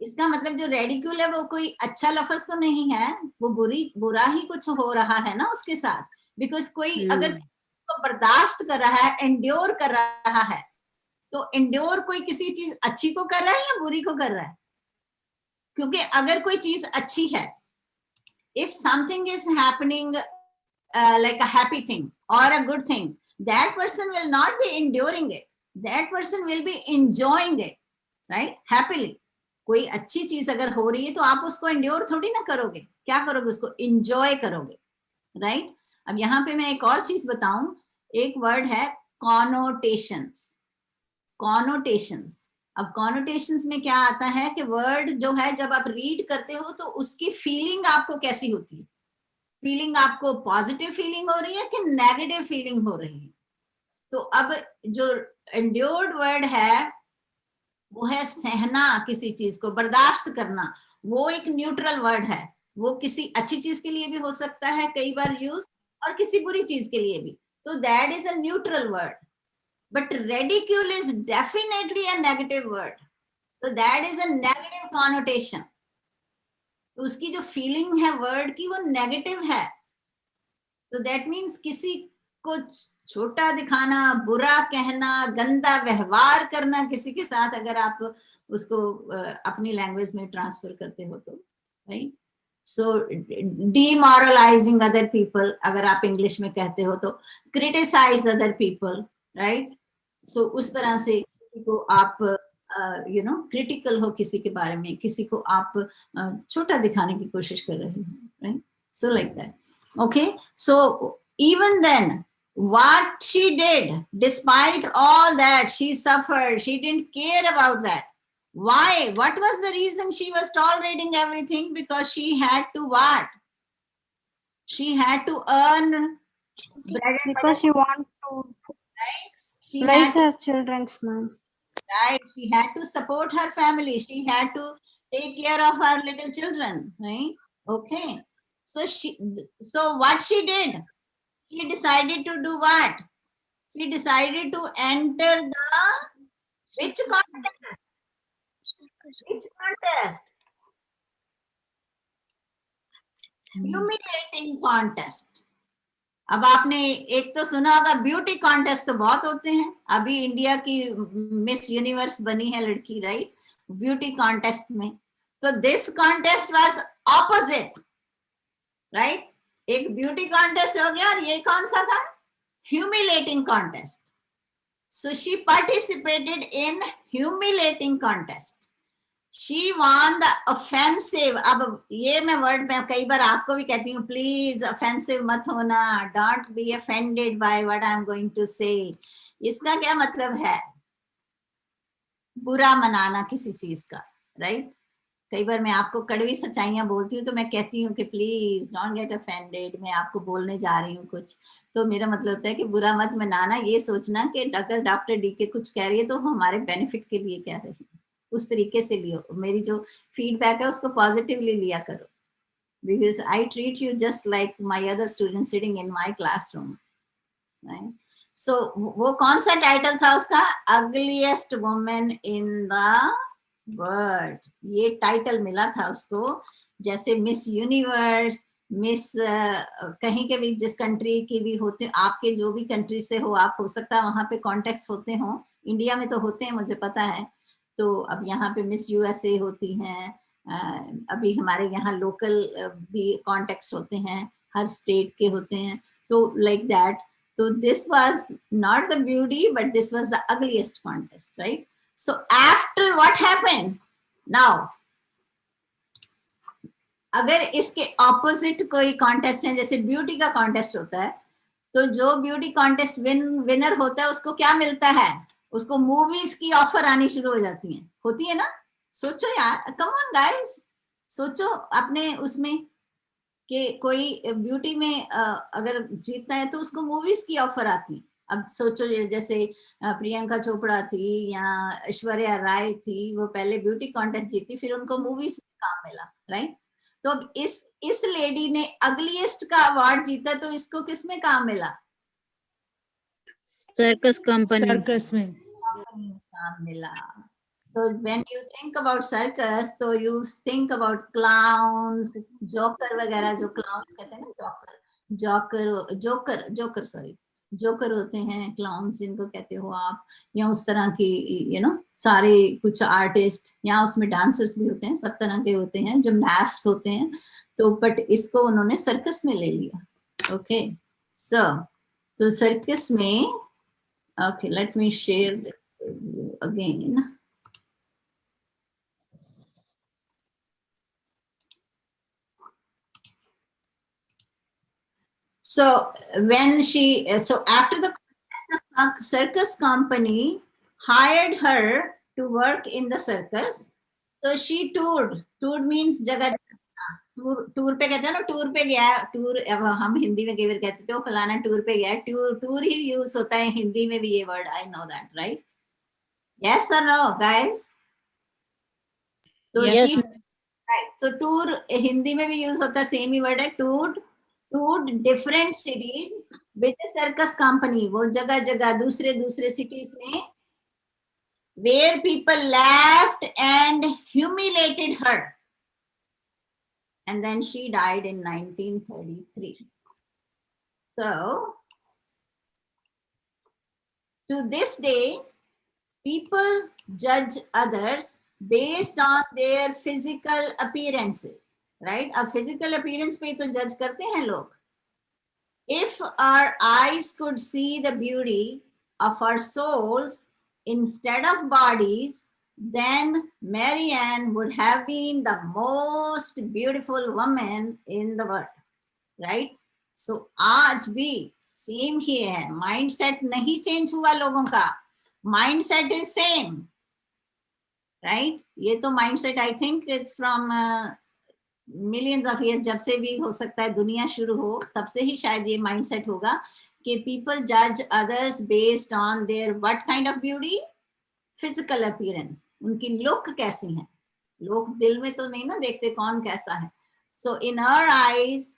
इसका मतलब जो रेडिक्यूल है वो कोई अच्छा लफ्ज तो नहीं है, वो बुरा ही कुछ हो रहा है ना उसके साथ. बिकॉज कोई अगर तो बर्दाश्त कर रहा है, एंड्योर कर रहा है, तो एंड्योर कोई किसी चीज अच्छी को कर रहा है या बुरी को कर रहा है? क्योंकि अगर कोई चीज अच्छी है, if something is happening like a happy thing or a good thing, that person will not be enduring it, that person will be enjoying it, right? Happily. कोई अच्छी चीज अगर हो रही है तो आप उसको एंड्योर थोड़ी ना करोगे, क्या करोगे? उसको एंजॉय करोगे, राइट? अब यहाँ पे मैं एक और चीज बताऊं, एक वर्ड है कॉनोटेशंस. कॉनोटेशंस. अब कॉनोटेशंस में क्या आता है कि वर्ड जो है जब आप रीड करते हो तो उसकी फीलिंग आपको कैसी होती है? फीलिंग आपको पॉजिटिव फीलिंग हो रही है कि नेगेटिव फीलिंग हो रही है? तो अब जो एंड्योर्ड वर्ड है वो है सहना, किसी चीज को बर्दाश्त करना. वो एक न्यूट्रल वर्ड है, वो किसी अच्छी चीज के लिए भी हो सकता है कई बार यूज, और किसी बुरी चीज के लिए भी. तो that is a neutral word. But ridicule is definitely a negative word. So that is a negative connotation. उसकी जो फीलिंग है वर्ड की वो नेगेटिव है. तो दैट मीन्स किसी को छोटा दिखाना, बुरा कहना, गंदा व्यवहार करना किसी के साथ, अगर आप उसको अपनी लैंग्वेज में ट्रांसफर करते हो तो, राइट? सो डिमोरलाइजिंग अदर पीपल, अगर आप इंग्लिश में कहते हो तो क्रिटिसाइज अदर पीपल, राइट? सो उस तरह से किसी को आप क्रिटिकल हो किसी के बारे में, किसी को आप छोटा दिखाने की कोशिश कर रहे हो, right? So like that. Okay, so even then, what she did, despite all that she suffered, she didn't care about that. Why? What was the reason she was tolerating everything? Because she had to what? She had to earn bread and Because she want to right? She raise had her children's, ma'am. right. She had to support her family. She had to take care of her little children, right? Okay. So what she did? She decided to do what? She decided to enter the which contest? Which contest? Humiliating contest. अब आपने एक तो सुना होगा beauty contest तो बहुत होते हैं, अभी इंडिया की मिस यूनिवर्स बनी है लड़की, राइट, ब्यूटी कॉन्टेस्ट में। तो this contest was opposite, right, एक ब्यूटी कॉन्टेस्ट हो गया और ये कौन सा था? Humiliating contest. So she participated in humiliating contest. She won the offensive। अब ये मैं वर्ड में कई बार आपको भी कहती हूँ, प्लीज offensive मत होना, don't be offended by what I am going to say। इसका क्या मतलब है? बुरा मनाना किसी चीज का, राइट। कई बार मैं आपको कड़वी सच्चाइयां बोलती हूँ तो मैं कहती हूँ कि प्लीज डोंट गेट offended, मैं आपको बोलने जा रही हूँ कुछ, तो मेरा मतलब होता है कि बुरा मत मनाना, ये सोचना कि अगर डॉक्टर डी के कुछ कह रही है तो हमारे बेनिफिट के लिए कह रही है, उस तरीके से लियो। मेरी जो फीडबैक है उसको पॉजिटिवली लिया करो, because I treat you just like my other students sitting in my classroom, right. So वो कौन सा टाइटल था उसका? Ugliest women in the world, ये टाइटल मिला था उसको। जैसे मिस यूनिवर्स, मिस कहीं के भी, जिस कंट्री की भी होते, आपके जो भी कंट्री से हो आप, हो सकता है वहां पे कॉन्टेक्ट होते हो, इंडिया में तो होते हैं मुझे पता है। तो अब यहाँ पे मिस यूएसए होती हैं, अभी हमारे यहाँ लोकल भी कॉन्टेक्स्ट होते हैं, हर स्टेट के होते हैं, तो लाइक दैट। तो this was not the beauty but this was the ugliest contest, right. So after what happened now, अगर इसके ऑपोजिट कोई कॉन्टेस्ट है, जैसे ब्यूटी का कॉन्टेस्ट होता है, तो जो ब्यूटी कॉन्टेस्ट विनर होता है उसको क्या मिलता है? उसको मूवीज की ऑफर आनी शुरू हो जाती हैं, होती है ना। सोचो यार, कम ऑन गाइस, सोचो अपने उसमें कि कोई ब्यूटी में अगर जीतता है तो उसको मूवीज की ऑफर आती है। अब सोचो जैसे प्रियंका चोपड़ा थी या ऐश्वर्या राय थी, वो पहले ब्यूटी कॉन्टेस्ट जीती, फिर उनको मूवीज में काम मिला, राइट। तो अब इस लेडी ने अगलीस्ट का अवार्ड जीता, तो इसको किसमें काम मिला? सर्कस कंपनी, सर्कस में काम मिला। So when you think about circus, तो you think about clowns, joker वगैरह, जो clowns कहते हैं ना, जोकर सॉरी, जोकर होते हैं क्लाउन्स जिनको कहते हो आप, या उस तरह की सारे कुछ आर्टिस्ट, या उसमें डांसर्स भी होते हैं, सब तरह के होते हैं, जिमनास्ट्स होते हैं। तो बट इसको उन्होंने सर्कस में ले लिया। ओके, सो तो सर्कस में, okay, let me share this with you again. So when so after the circus company hired her to work in the circus, so she toured means जगह टूर पे कहते हैं ना, टूर पे गया, टूर अब हम हिंदी में कई बार कहते थे फलाना टूर पे गया, टूर ही यूज होता है हिंदी में भी ये word, I know that, right. Yes और नो गाइस? तो yes, राइट, तो टूर हिंदी में भी यूज होता है, सेम ही वर्ड है, toured different cities with circus company, वो जगह जगह दूसरे सिटीज में, where people laughed and humiliated her, and then she died in 1933. So to this day people judge others based on their physical appearances, right? अब physical appearance पे तो जज करते हैं लोग। If our eyes could see the beauty of our souls instead of bodies, then Marianne would have been the most beautiful woman in the world, right? So आज भी same ही है, माइंडसेट नहीं चेंज हुआ लोगों का, माइंडसेट इज सेम, राइट। ये तो mindset I think it's from millions of years, जब से भी हो सकता है दुनिया शुरू हो तब से ही शायद ये माइंडसेट होगा कि पीपल जज others based on their what kind of beauty, physical appearance, उनकी लुक कैसी है, लोग दिल में तो नहीं ना देखते कौन कैसा है। So in our eyes,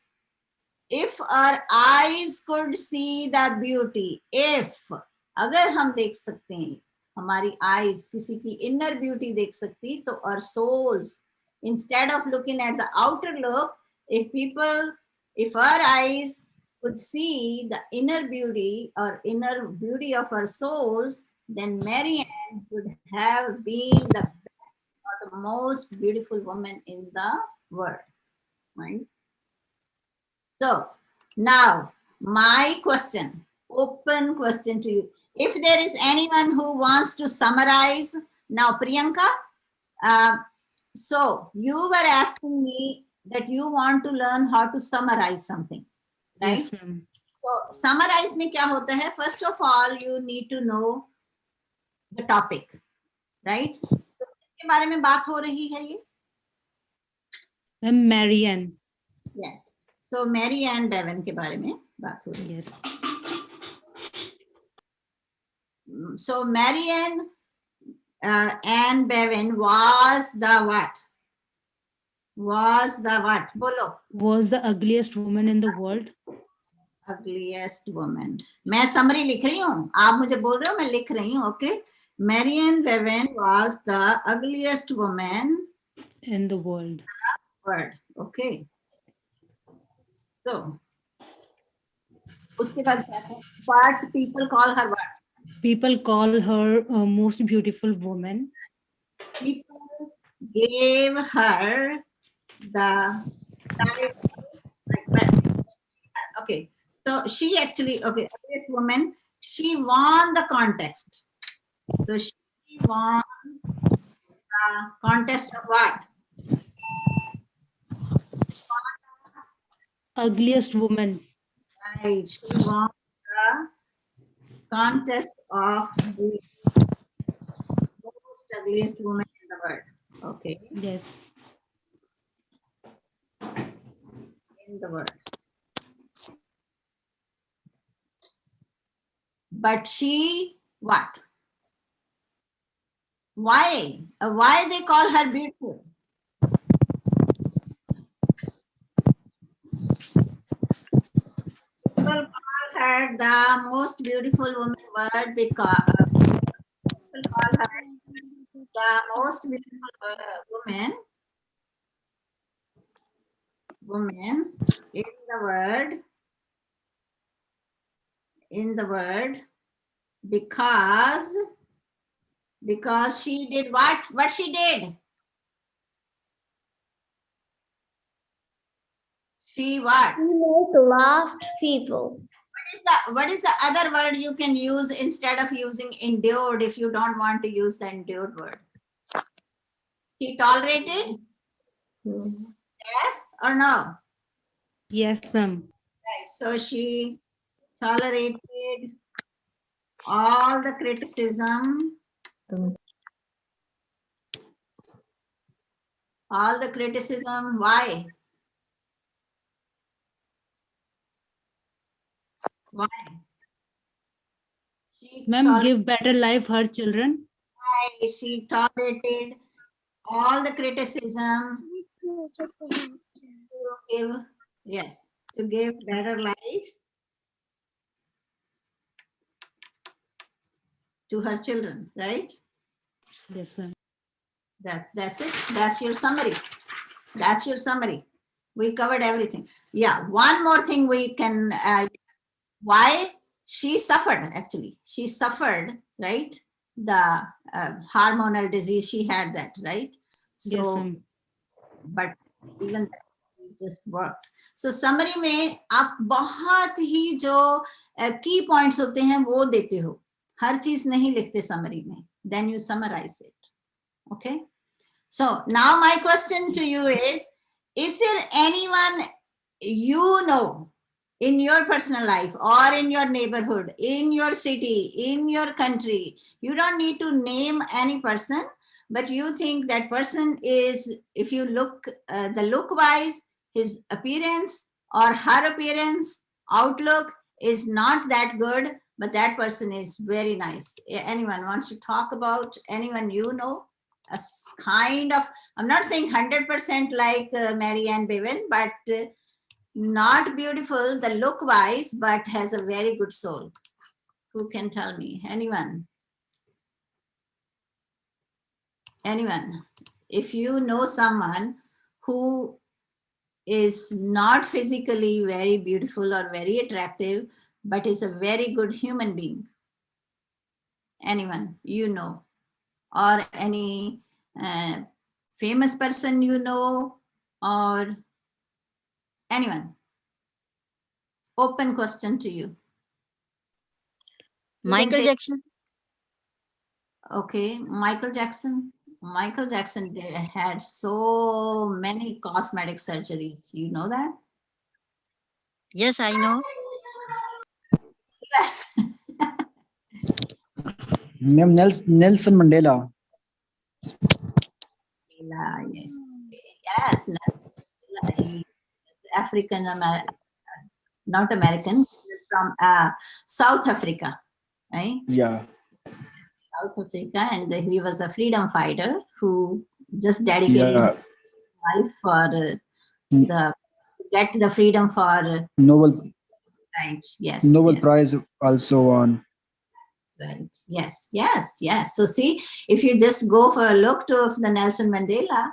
if our eyes could see the beauty, if अगर हम देख सकते हैं, हमारी आईज किसी की इनर ब्यूटी देख सकती, तो और souls, instead of looking at the outer look, if our eyes could see the inner beauty or inner beauty of our souls, then Mary Ann would have been the most beautiful woman in the world, right? So now my question, open question to you. If there is anyone who wants to summarize, now Priyanka, so you were asking me that you want to learn how to summarize something, right? Yes, ma'am. So summarize में क्या होता है? First of all, you need to know the topic, right? तो इसके बारे में बात हो रही है ये? Ma'am, Marianne. Yes. So Mary Ann Bevan के बारे में बात हो रही है. Yes. So Mary Ann Bevan was the what? Was the what? बोलो. Was the ugliest woman in the world. Ugliest woman. मैं summary लिख रही हूँ. आप मुझे बोल रहे हो, मैं लिख रही हूँ. Okay. Mary Ann Bevan was the ugliest woman in the world. Okay. So उसके बाद क्या था? What people call her what? People call her a most beautiful woman. People gave her the title. Okay. So she actually, okay, this woman, she won the contest. So she won the contest of what? Ugliest woman. Right. She won the contest of the most ugliest woman in the world. Okay. Yes. In the world. But she, what? Why? Why they call her beautiful? People call her the most beautiful woman in the world because people call her the most beautiful woman in the world because she did what she did. She what? She laughed people. What is the other word you can use instead of using endured if you don't want to use the endured word? She tolerated? Yes or no? Yes, ma'am. Right. So she tolerated all the criticism. All the criticism. Why? Why? Ma'am, give better life her children. Why? She tolerated all the criticism to give better life to her children, right? Yes, ma'am. That's it. That's your summary. That's your summary. We covered everything. Yeah, one more thing we can, why she suffered, actually. She suffered, right? The hormonal disease, she had that, right? So, yes, but even that, it just worked. So summary में आप बहुत ही जो key points होते हैं वो देते हो. हर चीज नहीं लिखते summary में. Then you summarize it. Okay. So now my question to you is there anyone you know in your personal life or in your neighborhood, in your city, in your country? You don't need to name any person, but you think that person is, if you look the look wise, his appearance or her appearance, outlook is not that good, but that person is very nice. Anyone wants to talk about anyone you know? A kind of, I'm not saying 100% like Mary Ann Bevan, but not beautiful, the look wise, but has a very good soul. Who can tell me? Anyone? Anyone? If you know someone who is not physically very beautiful or very attractive, but is a very good human being. Anyone you know, or any famous person you know, or anyone? Open question to you. You can Michael say, Jackson. okay, Michael Jackson. Michael Jackson had so many cosmetic surgeries. You know that? Yes, I know. Yes. Ma'am, Nelson Mandela. Yes. Yes. Mandela, he is African American, not American. He is from South Africa, right? Yeah. South Africa, and he was a freedom fighter who just dedicated his life for the get the freedom for Nobel right. Yes. Nobel yes. Prize also won. Right. Yes. Yes. Yes. So see, if you just go for a look to the Nelson Mandela,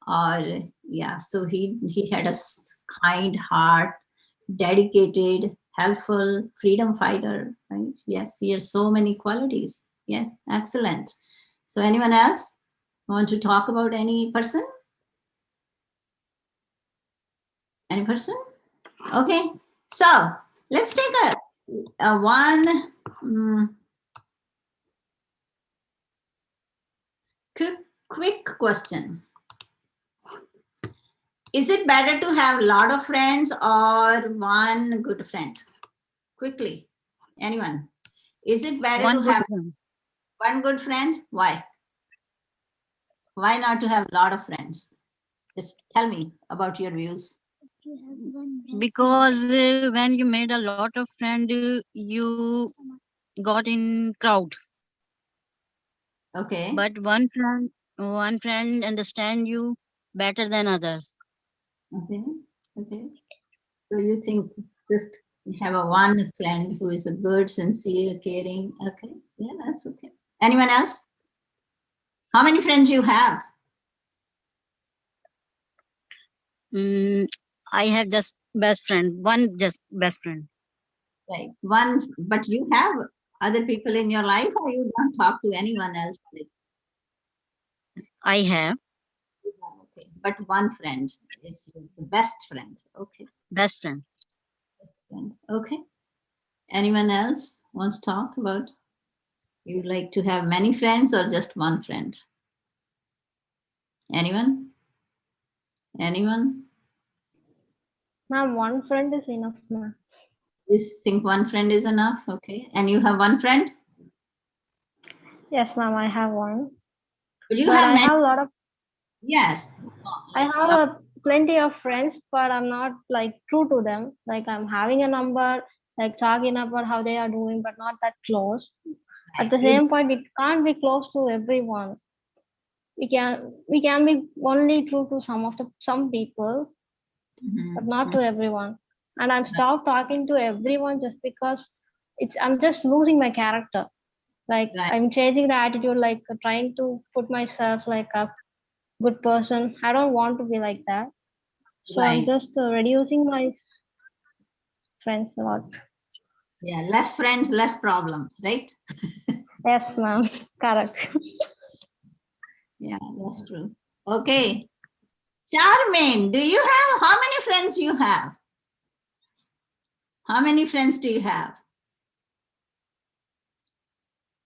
or yeah, so he had a kind heart, dedicated, helpful, freedom fighter. Right. Yes. He has so many qualities. Yes. Excellent. So anyone else want to talk about any person? Any person? Okay. So let's take a one. Quick question. Is it better to have a lot of friends or one good friend? Quickly, anyone? Is it better to have one good friend? Why? Why not to have a lot of friends? Just tell me about your views. Because when you made a lot of friends, you got in crowd. Okay. But one friend understand you better than others. Okay. Okay. So you think just have a one friend who is a good, sincere, caring. Okay. Yeah, that's okay. Anyone else? How many friends you have? I have just best friend, one just best friend. Right. One, but you have other people in your life, or you don't talk to anyone else? I have. Okay. But one friend is the best friend. Okay. Best friend. Best friend. Okay. Anyone else wants to talk about? You like to have many friends or just one friend? Anyone? Anyone? Ma'am, one friend is enough, ma'am. You think one friend is enough? Okay. And you have one friend? Yes, ma'am, I have one. But you But have I many. have a lot of. Yes. I have plenty of friends, but I'm not like true to them. Like I'm having a number, like talking about how they are doing, but not that close. At the same point, we can't be close to everyone. We can be only true to some people, but not to everyone. And I'm stopped talking to everyone just because I'm just losing my character. Like I'm changing the attitude, like trying to put myself like a good person. I don't want to be like that. So I'm just reducing my friends a lot. Yeah, less friends, less problems, right? Yes, ma'am. Correct. Yeah, that's true. Okay. Charmaine, do you have, how many friends you have? How many friends do you have?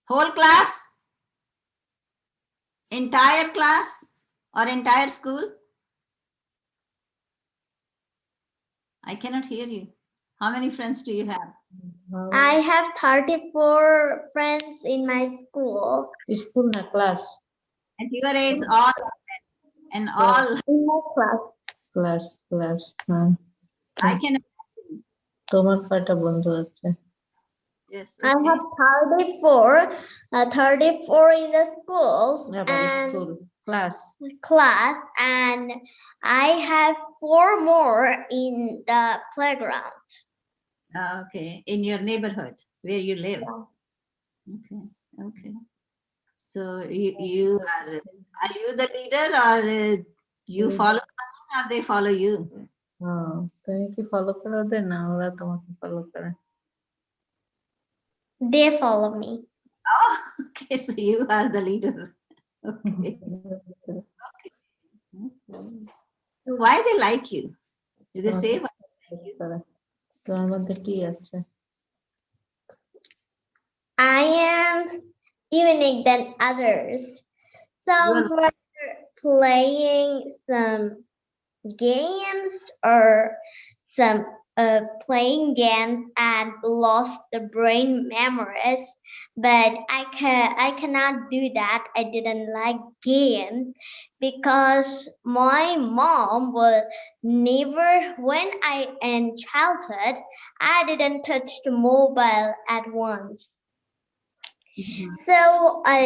Whole class? Entire class or entire school? I cannot hear you. How many friends do you have? I have 34 friends in my school. School na class. At your age, all and all. In my class. Class. I can imagine. তোমার কয়টা বন্ধু আছে? Yes, I okay. have 34 in the schools and class, and I have 4 more in the playground. Okay, in your neighborhood where you live. Okay. Okay. So you are you the leader, or you follow someone, or they follow you? তুমি কি follow করো ওদের না ওরা তোমাকে follow করে? They follow me. Oh, okay. So you are the leader. Okay. Okay. So why they like you? Do they say why they like you? তোমার মধ্যে কি আছে? I am unique than others. Some You're- were playing some games or some playing games and lost the brain memories, but I cannot do that. I didn't like games because my mom will never, when I in childhood, I didn't touch the mobile at once. So I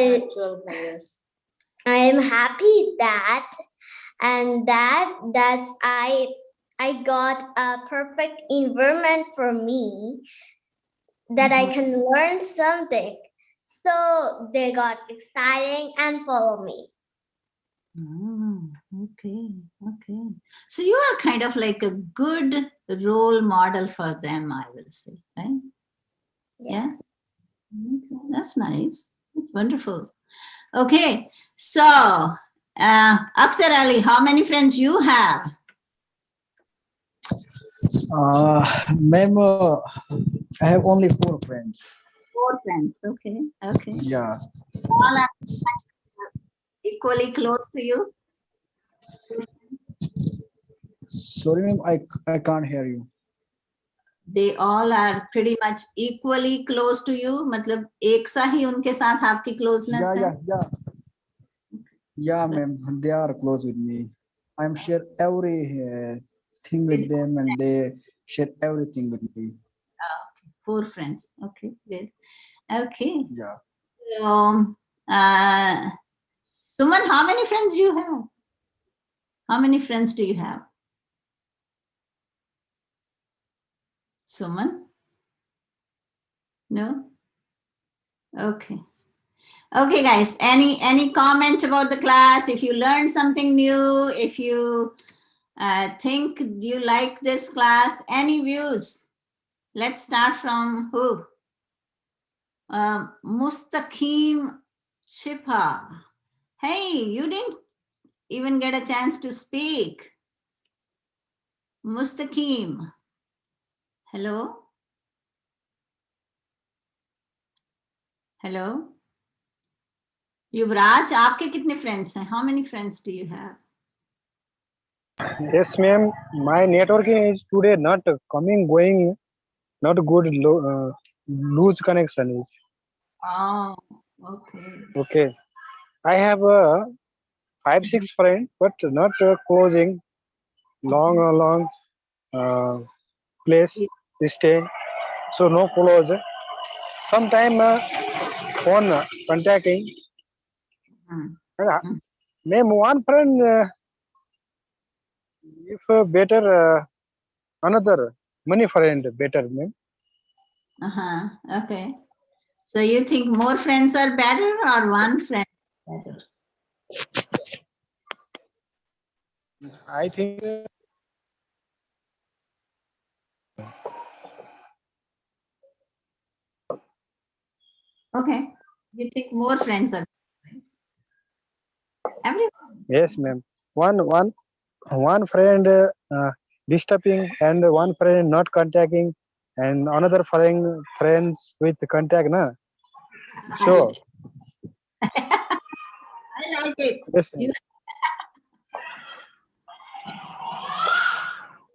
am happy that that I got a perfect environment for me that I can learn something. So they got exciting and follow me. Okay. Okay. So you are kind of like a good role model for them, I will say, right? Yeah. Okay. That's nice. That's wonderful. Okay. So, Akhtar Ali, how many friends you have? Ma'am, I have only 4 friends. 4 friends. Okay. Okay. Yeah. All are equally close to you? Sorry, ma'am, I can't hear you. They all are pretty much equally close to you. मतलब एक सा ही उनके साथ आपकी closeness है? Yeah, ma'am, they are close with me. I'm share every thing with them, and they share everything with me. 4 friends. Okay, good. Okay. Yeah. Suman, how many friends do you have? How many friends do you have? Suman? No? Okay. Okay, guys, any comment about the class? If you learned something new, if you think you like this class, any views? Let's start from who? Mustaqim Chipa. Hey, you didn't even get a chance to speak. Mustaqim. Hello? Hello? Yuvraj, आपके कितने friends हैं? How many friends do you have? Yes, ma'am. My networking is today not coming, going, not good. Lose connection is. Oh, okay. Okay. I have 5-6 friends, but not closing. Long place stay. So no close. Sometime phone contacting. Ma'am, one friend. If better, another money friend better, ma'am. Okay. So you think more friends are better or one friend better? I think. Okay. You think more friends are better, right? Everyone. Yes, ma'am. One friend disturbing and one friend not contacting, and another friends with contact, na. So. I like it. Yes, You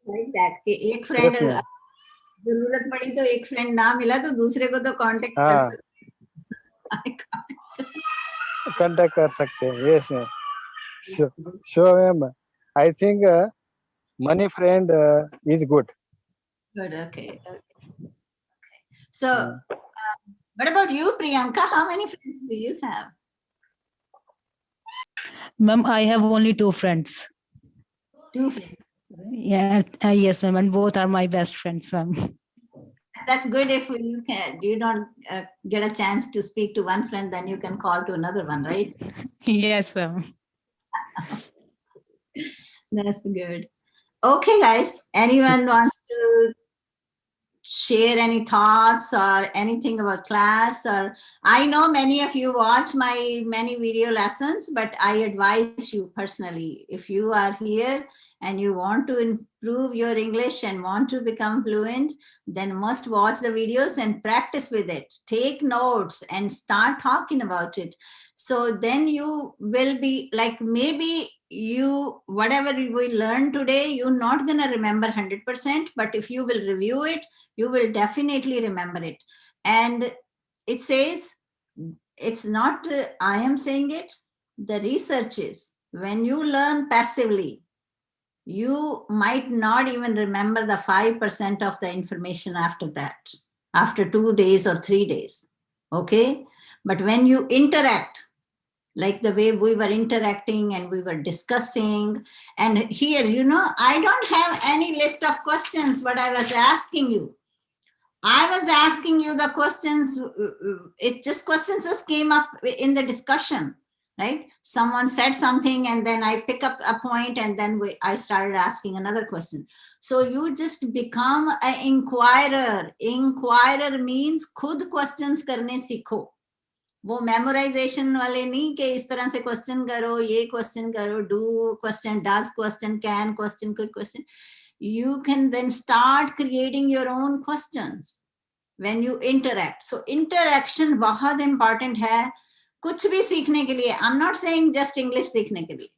like that. कि एक friend yes, ma'am. जरूरत पड़ी तो एक friend ना मिला तो दूसरे को तो contact कर सकते. Contact कर सकते हैं. Yes, ma'am. So ma'am, I think money friend is good. Good. Okay. So, what about you, Priyanka? How many friends do you have? Ma'am, I have only 2 friends. 2 friends. Yeah, yes, ma'am, and both are my best friends, ma'am. That's good. If you don't get a chance to speak to one friend, then you can call to another one, right? Yes, ma'am. That's good. Okay, guys. Anyone wants to share any thoughts or anything about class? Or I know many of you watch my many video lessons, but I advise you personally, if you are here and you want to improve your English and want to become fluent, then must watch the videos and practice with it. Take notes and start talking about it. So then you will be like, maybe you, whatever we learned today, you're not going to remember 100%, but if you will review it, you will definitely remember it. And it says, it's not I am saying it, the research is, when you learn passively, you might not even remember the 5% of the information after that, after 2 days or 3 days. Okay, but when you interact, like the way we were interacting and we were discussing, and here, I don't have any list of questions, but I was asking you the questions. It just questions just came up in the discussion, right? Someone said something and then I pick up a point and then I started asking another question. So you just become an inquirer. Inquirer means खुद questions करने सीखो. वो memorisation वाले नहीं कि इस तरह से क्वेश्चन करो, ये क्वेश्चन करो, do question, does question, can question, could question. You can then start creating your own questions when you interact. So interaction बहुत important है कुछ भी सीखने के लिए. I'm not saying just English सीखने के लिए,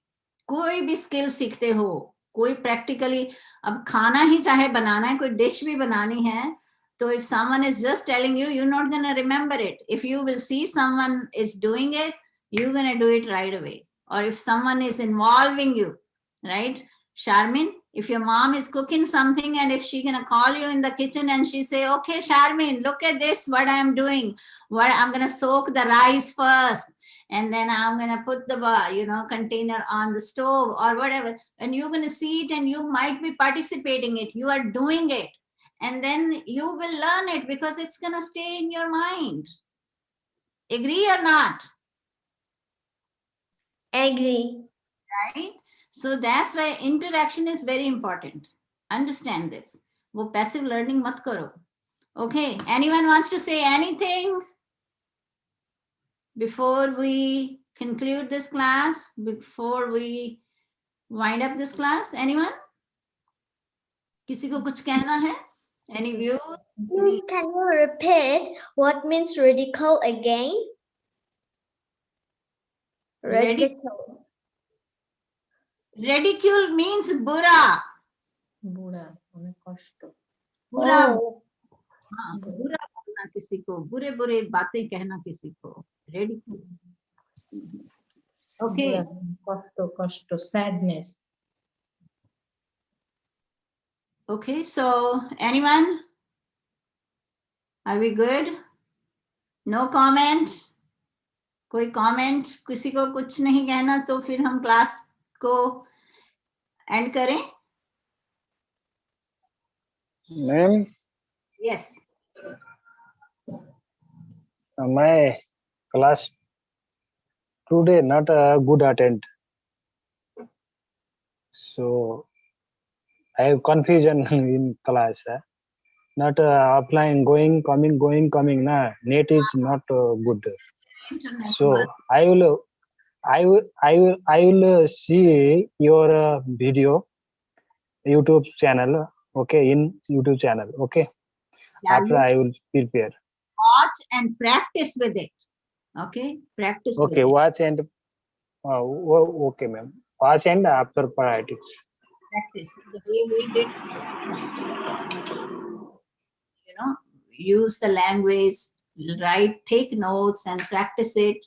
कोई भी skill सीखते हो, कोई practically, अब खाना ही चाहे बनाना है, कोई dish भी बनानी है, so if someone is just telling you, you're not going to remember it. If you will see someone is doing it, you're going to do it right away. Or if someone is involving you, right? Charmin, if your mom is cooking something and if she's going to call you in the kitchen and she say, okay, Charmin, look at this, what I'm doing. What I'm going to soak the rice first. And then I'm going to put the, container on the stove or whatever. And you're going to see it and you might be participating it. You are doing it. And then you will learn it because it's going to stay in your mind. Agree or not? Agree. Right? So that's why interaction is very important. Understand this. वो passive learning mat karo. Okay. Anyone wants to say anything before we conclude this class? Before we wind up this class? Anyone? किसी को कुछ कहना है? Any view? Can you repeat what means ridicule again? Ridicule. Ridicule means बुरा. बुरा, उन्हें कष्ट. बुरा. Oh. हाँ, बुरा बोलना किसी को, बुरे बुरे बातें कहना किसी को. Ridicule. Okay. कष्ट, sadness. Okay, so anyone? Are we good? No comment? कोई comment? किसी को कुछ नहीं कहना तो फिर हम क्लास को एंड करें? Ma'am. Yes. My class today not a good attend. So I have confusion in class. Not offline, going, coming. Nah, net is not good. So I will see your video YouTube channel. Okay, in YouTube channel. Okay. Yeah, After I will prepare. watch and practice with it. Okay, practice. Okay, with it. watch and okay, ma'am. Watch and after practice. Practice the way we did. Use the language, write, take notes, and practice it.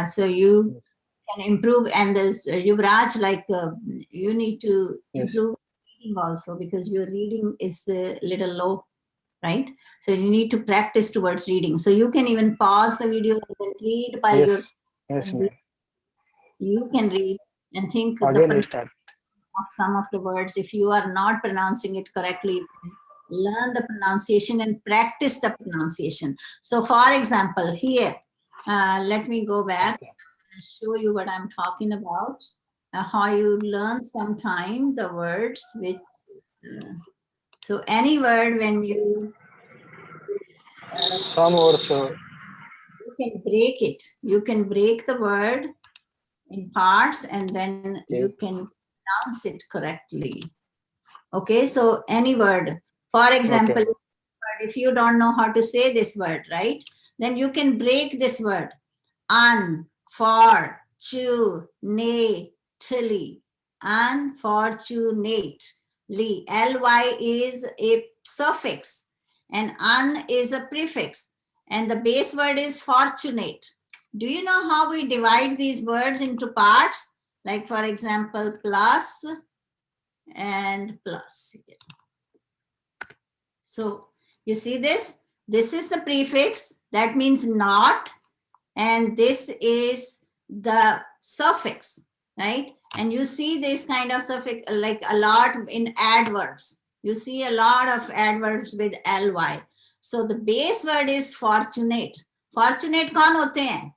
So you can improve. And as Yuvraj, like you need to improve reading also because your reading is a little low, right? So you need to practice towards reading. So you can even pause the video and read by yourself. Yes, ma'am. You can read and think Again, start. of some of the words. If you are not pronouncing it correctly, learn the pronunciation and practice the pronunciation. So for example, here, let me go back and show you what I'm talking about, how you learn sometime the words with, so any word when you, Some also. you can break it. You can break the word in parts and then you can pronounce it correctly. Okay, so any word, for example, Okay. if you don't know how to say this word, right, then you can break this word. Unfortunately. Unfortunately. Ly is a suffix and un is a prefix and the base word is fortunate. Do you know how we divide these words into parts? Like for example, plus and plus. So you see this? This is the prefix, that means not, and this is the suffix, right? And you see this kind of suffix like a lot in adverbs. You see a lot of adverbs with ly. So the base word is fortunate. Fortunate कौन होते हैं?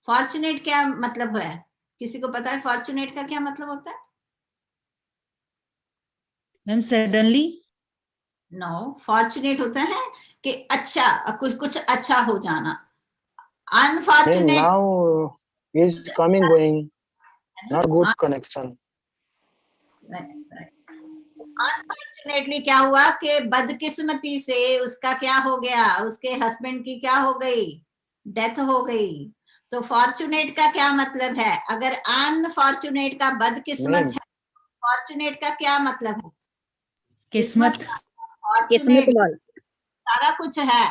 Fortunate क्या मतलब है? किसी को पता है fortunate का क्या मतलब होता है? Ma'am suddenly. No, fortunate होता है कि अच्छा, कुछ अच्छा हो जाना. Unfortunate. Now is coming going. Not good connection. Unfortunately क्या हुआ कि बदकिस्मती से उसका क्या हो गया, उसके हस्बैंड की क्या हो गई, डेथ हो गई. तो फॉर्चुनेट का क्या मतलब है? अगर अनफॉर्चुनेट का बदकिस्मत है, फॉर्चुनेट का क्या मतलब है? किस्मत. फॉर्चुनेट सारा कुछ है,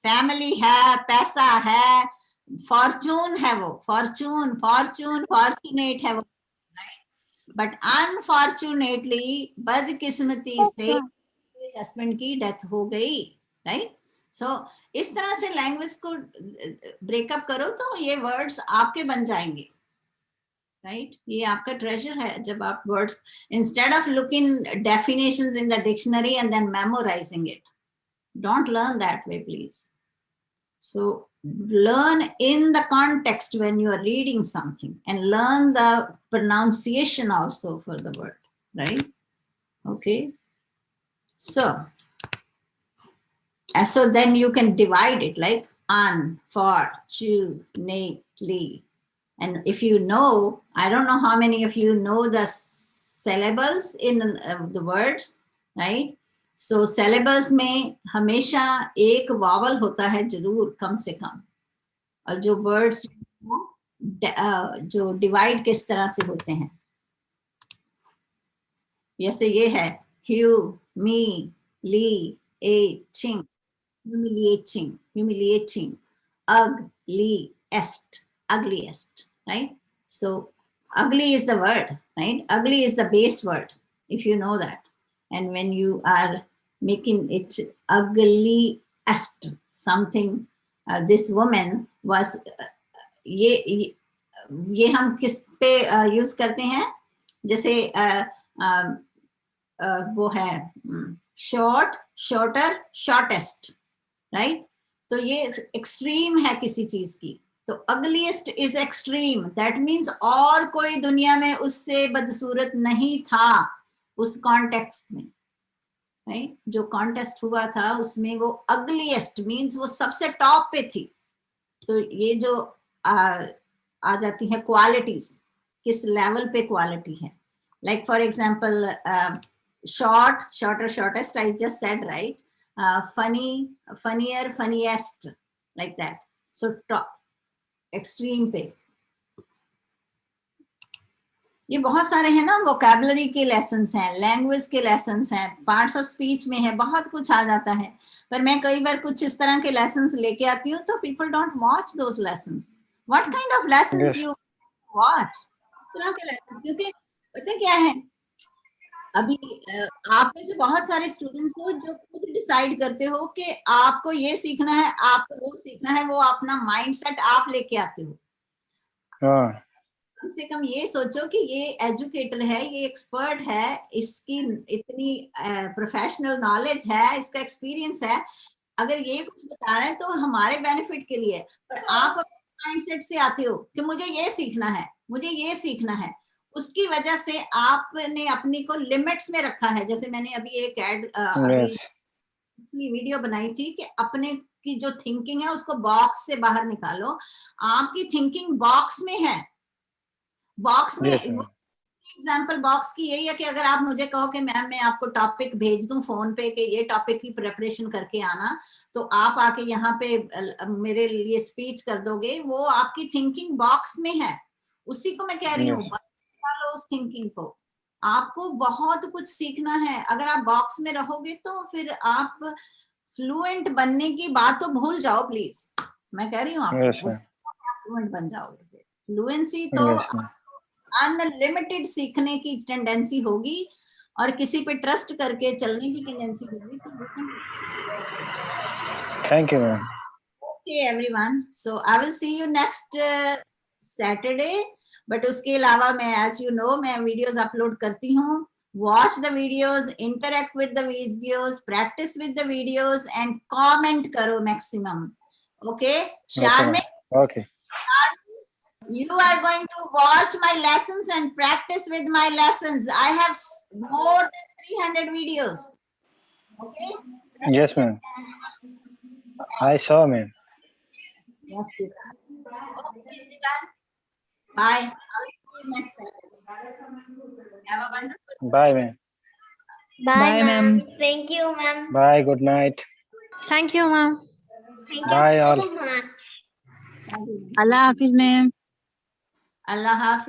फैमिली है, पैसा है, फॉर्चून है, वो फॉर्चून फॉर्चुनेट है वो. बट अनफॉर्चुनेटली बदकिस्मती से हस्बैंड की डेथ हो गई, राइट? सो इस तरह से लैंग्वेज को ब्रेकअप करो तो ये वर्ड्स आपके बन जाएंगे, राइट? ये आपका ट्रेजर है. जब आप words, instead of looking definitions in the dictionary and then memorising it, don't learn that way, please. So learn in the context when you are reading something and learn the pronunciation also for the word, right? Okay, so then you can divide it like unfortunately. And if you know, I don't know how many of you know the syllables in the words, right? So syllables में हमेशा एक vowel होता है जरूर, कम से कम. और जो words जो डिवाइड किस तरह से होते हैं, जैसे ये है humiliating, ugliest, right? So ugly is the word, right? Ugly is the base word, if you know that. And when you are making it ugliest, something, this woman was, ये हम किस पे यूज करते हैं? जैसे वो है शॉर्ट, शॉर्टर, शॉर्टेस्ट, राइट? तो ये एक्सट्रीम है किसी चीज की. तो ugliest is extreme, that means और कोई दुनिया में उससे बदसूरत नहीं था उस कॉन्टेक्स्ट में, राइट? जो कॉन्टेस्ट हुआ था उसमें वो अगलीस्ट मीन्स वो सबसे टॉप पे थी. तो ये जो आ जाती है क्वालिटीज, किस लेवल पे क्वालिटी है. Like for example short, shorter, shortest, I just said, right? Funny, funnier, funniest, like that. So top, extreme पे. ये बहुत सारे हैं ना, वोकैबुलरी के लेसन्स हैं, लैंग्वेज के लेसन्स हैं, पार्ट्स ऑफ स्पीच में है, बहुत कुछ आ जाता है. पर मैं कई बार कुछ इस तरह के लेसन्स लेके आती हूँ तो people don't watch those lessons. What kind of lessons you watch? इस तरह के लेसन्स, क्योंकि पता क्या है, अभी आप में से बहुत सारे स्टूडेंट्स हो जो खुद डिसाइड करते हो कि आपको ये सीखना है, आपको वो सीखना है, वो अपना माइंडसेट आप लेके आते हो. कम से कम ये सोचो कि ये एजुकेटर है, ये एक्सपर्ट है, इसकी इतनी प्रोफेशनल नॉलेज है, इसका एक्सपीरियंस है, अगर ये कुछ बता रहे हैं तो हमारे बेनिफिट के लिए। पर आप माइंडसेट से आते हो कि मुझे ये सीखना है, मुझे ये सीखना है, उसकी वजह से आपने अपनी को लिमिट्स में रखा है। जैसे मैंने अभी एक अभी Yes. पिछली वीडियो बनाई थी कि अपने की जो थिंकिंग है उसको बॉक्स से बाहर निकालो। आपकी थिंकिंग बॉक्स में है, बॉक्स में। Yes, ma'am. एग्जाम्पल बॉक्स की यही है कि अगर आप मुझे कहो कि मैम मैं आपको टॉपिक भेज दूं फोन पे कि ये टॉपिक की प्रिपरेशन करके आना, तो आप आके यहाँ पे मेरे लिए स्पीच कर दोगे, वो आपकी थिंकिंग बॉक्स में है। उसी को मैं कह रही हूँ, Yes. निकालो उस थिंकिंग को। आपको बहुत कुछ सीखना है। अगर आप बॉक्स में रहोगे तो फिर आप फ्लुएंट बनने की बात तो भूल जाओ प्लीज। मैं कह रही हूँ Yes, आपको, ma'am. फ्लुएंट बन जाओगे। फ्लुएंसी तो Yes, ma'am. अनलिमिटेड सीखने की टेंडेंसी होगी और किसी पे ट्रस्ट करके चलने की टेंडेंसी होगी कि Thank you, ma'am. Okay everyone, so I will see you next Saturday. But उसके अलावा मैं एज यू नो मैं वीडियोस अपलोड करती हूँ। Watch the videos, interact with the videos, practice with the videos and comment करो maximum. Okay Okay, Sharmin, ma'am. Okay. you are going to watch my lessons and practice with my lessons. I have more than 300 videos. Okay? Yes, ma'am. I saw, ma'am. Yes, Shivraj. Okay, everyone. Bye. I'll see you next Saturday. Have a wonderful Bye, ma'am. Bye, Bye, ma'am. ma'am. Thank you, ma'am. Bye. Good night. Thank you, ma'am. Thank Bye, you all. so much. day. Allah Hafiz, ma'am. Allah Hafiz.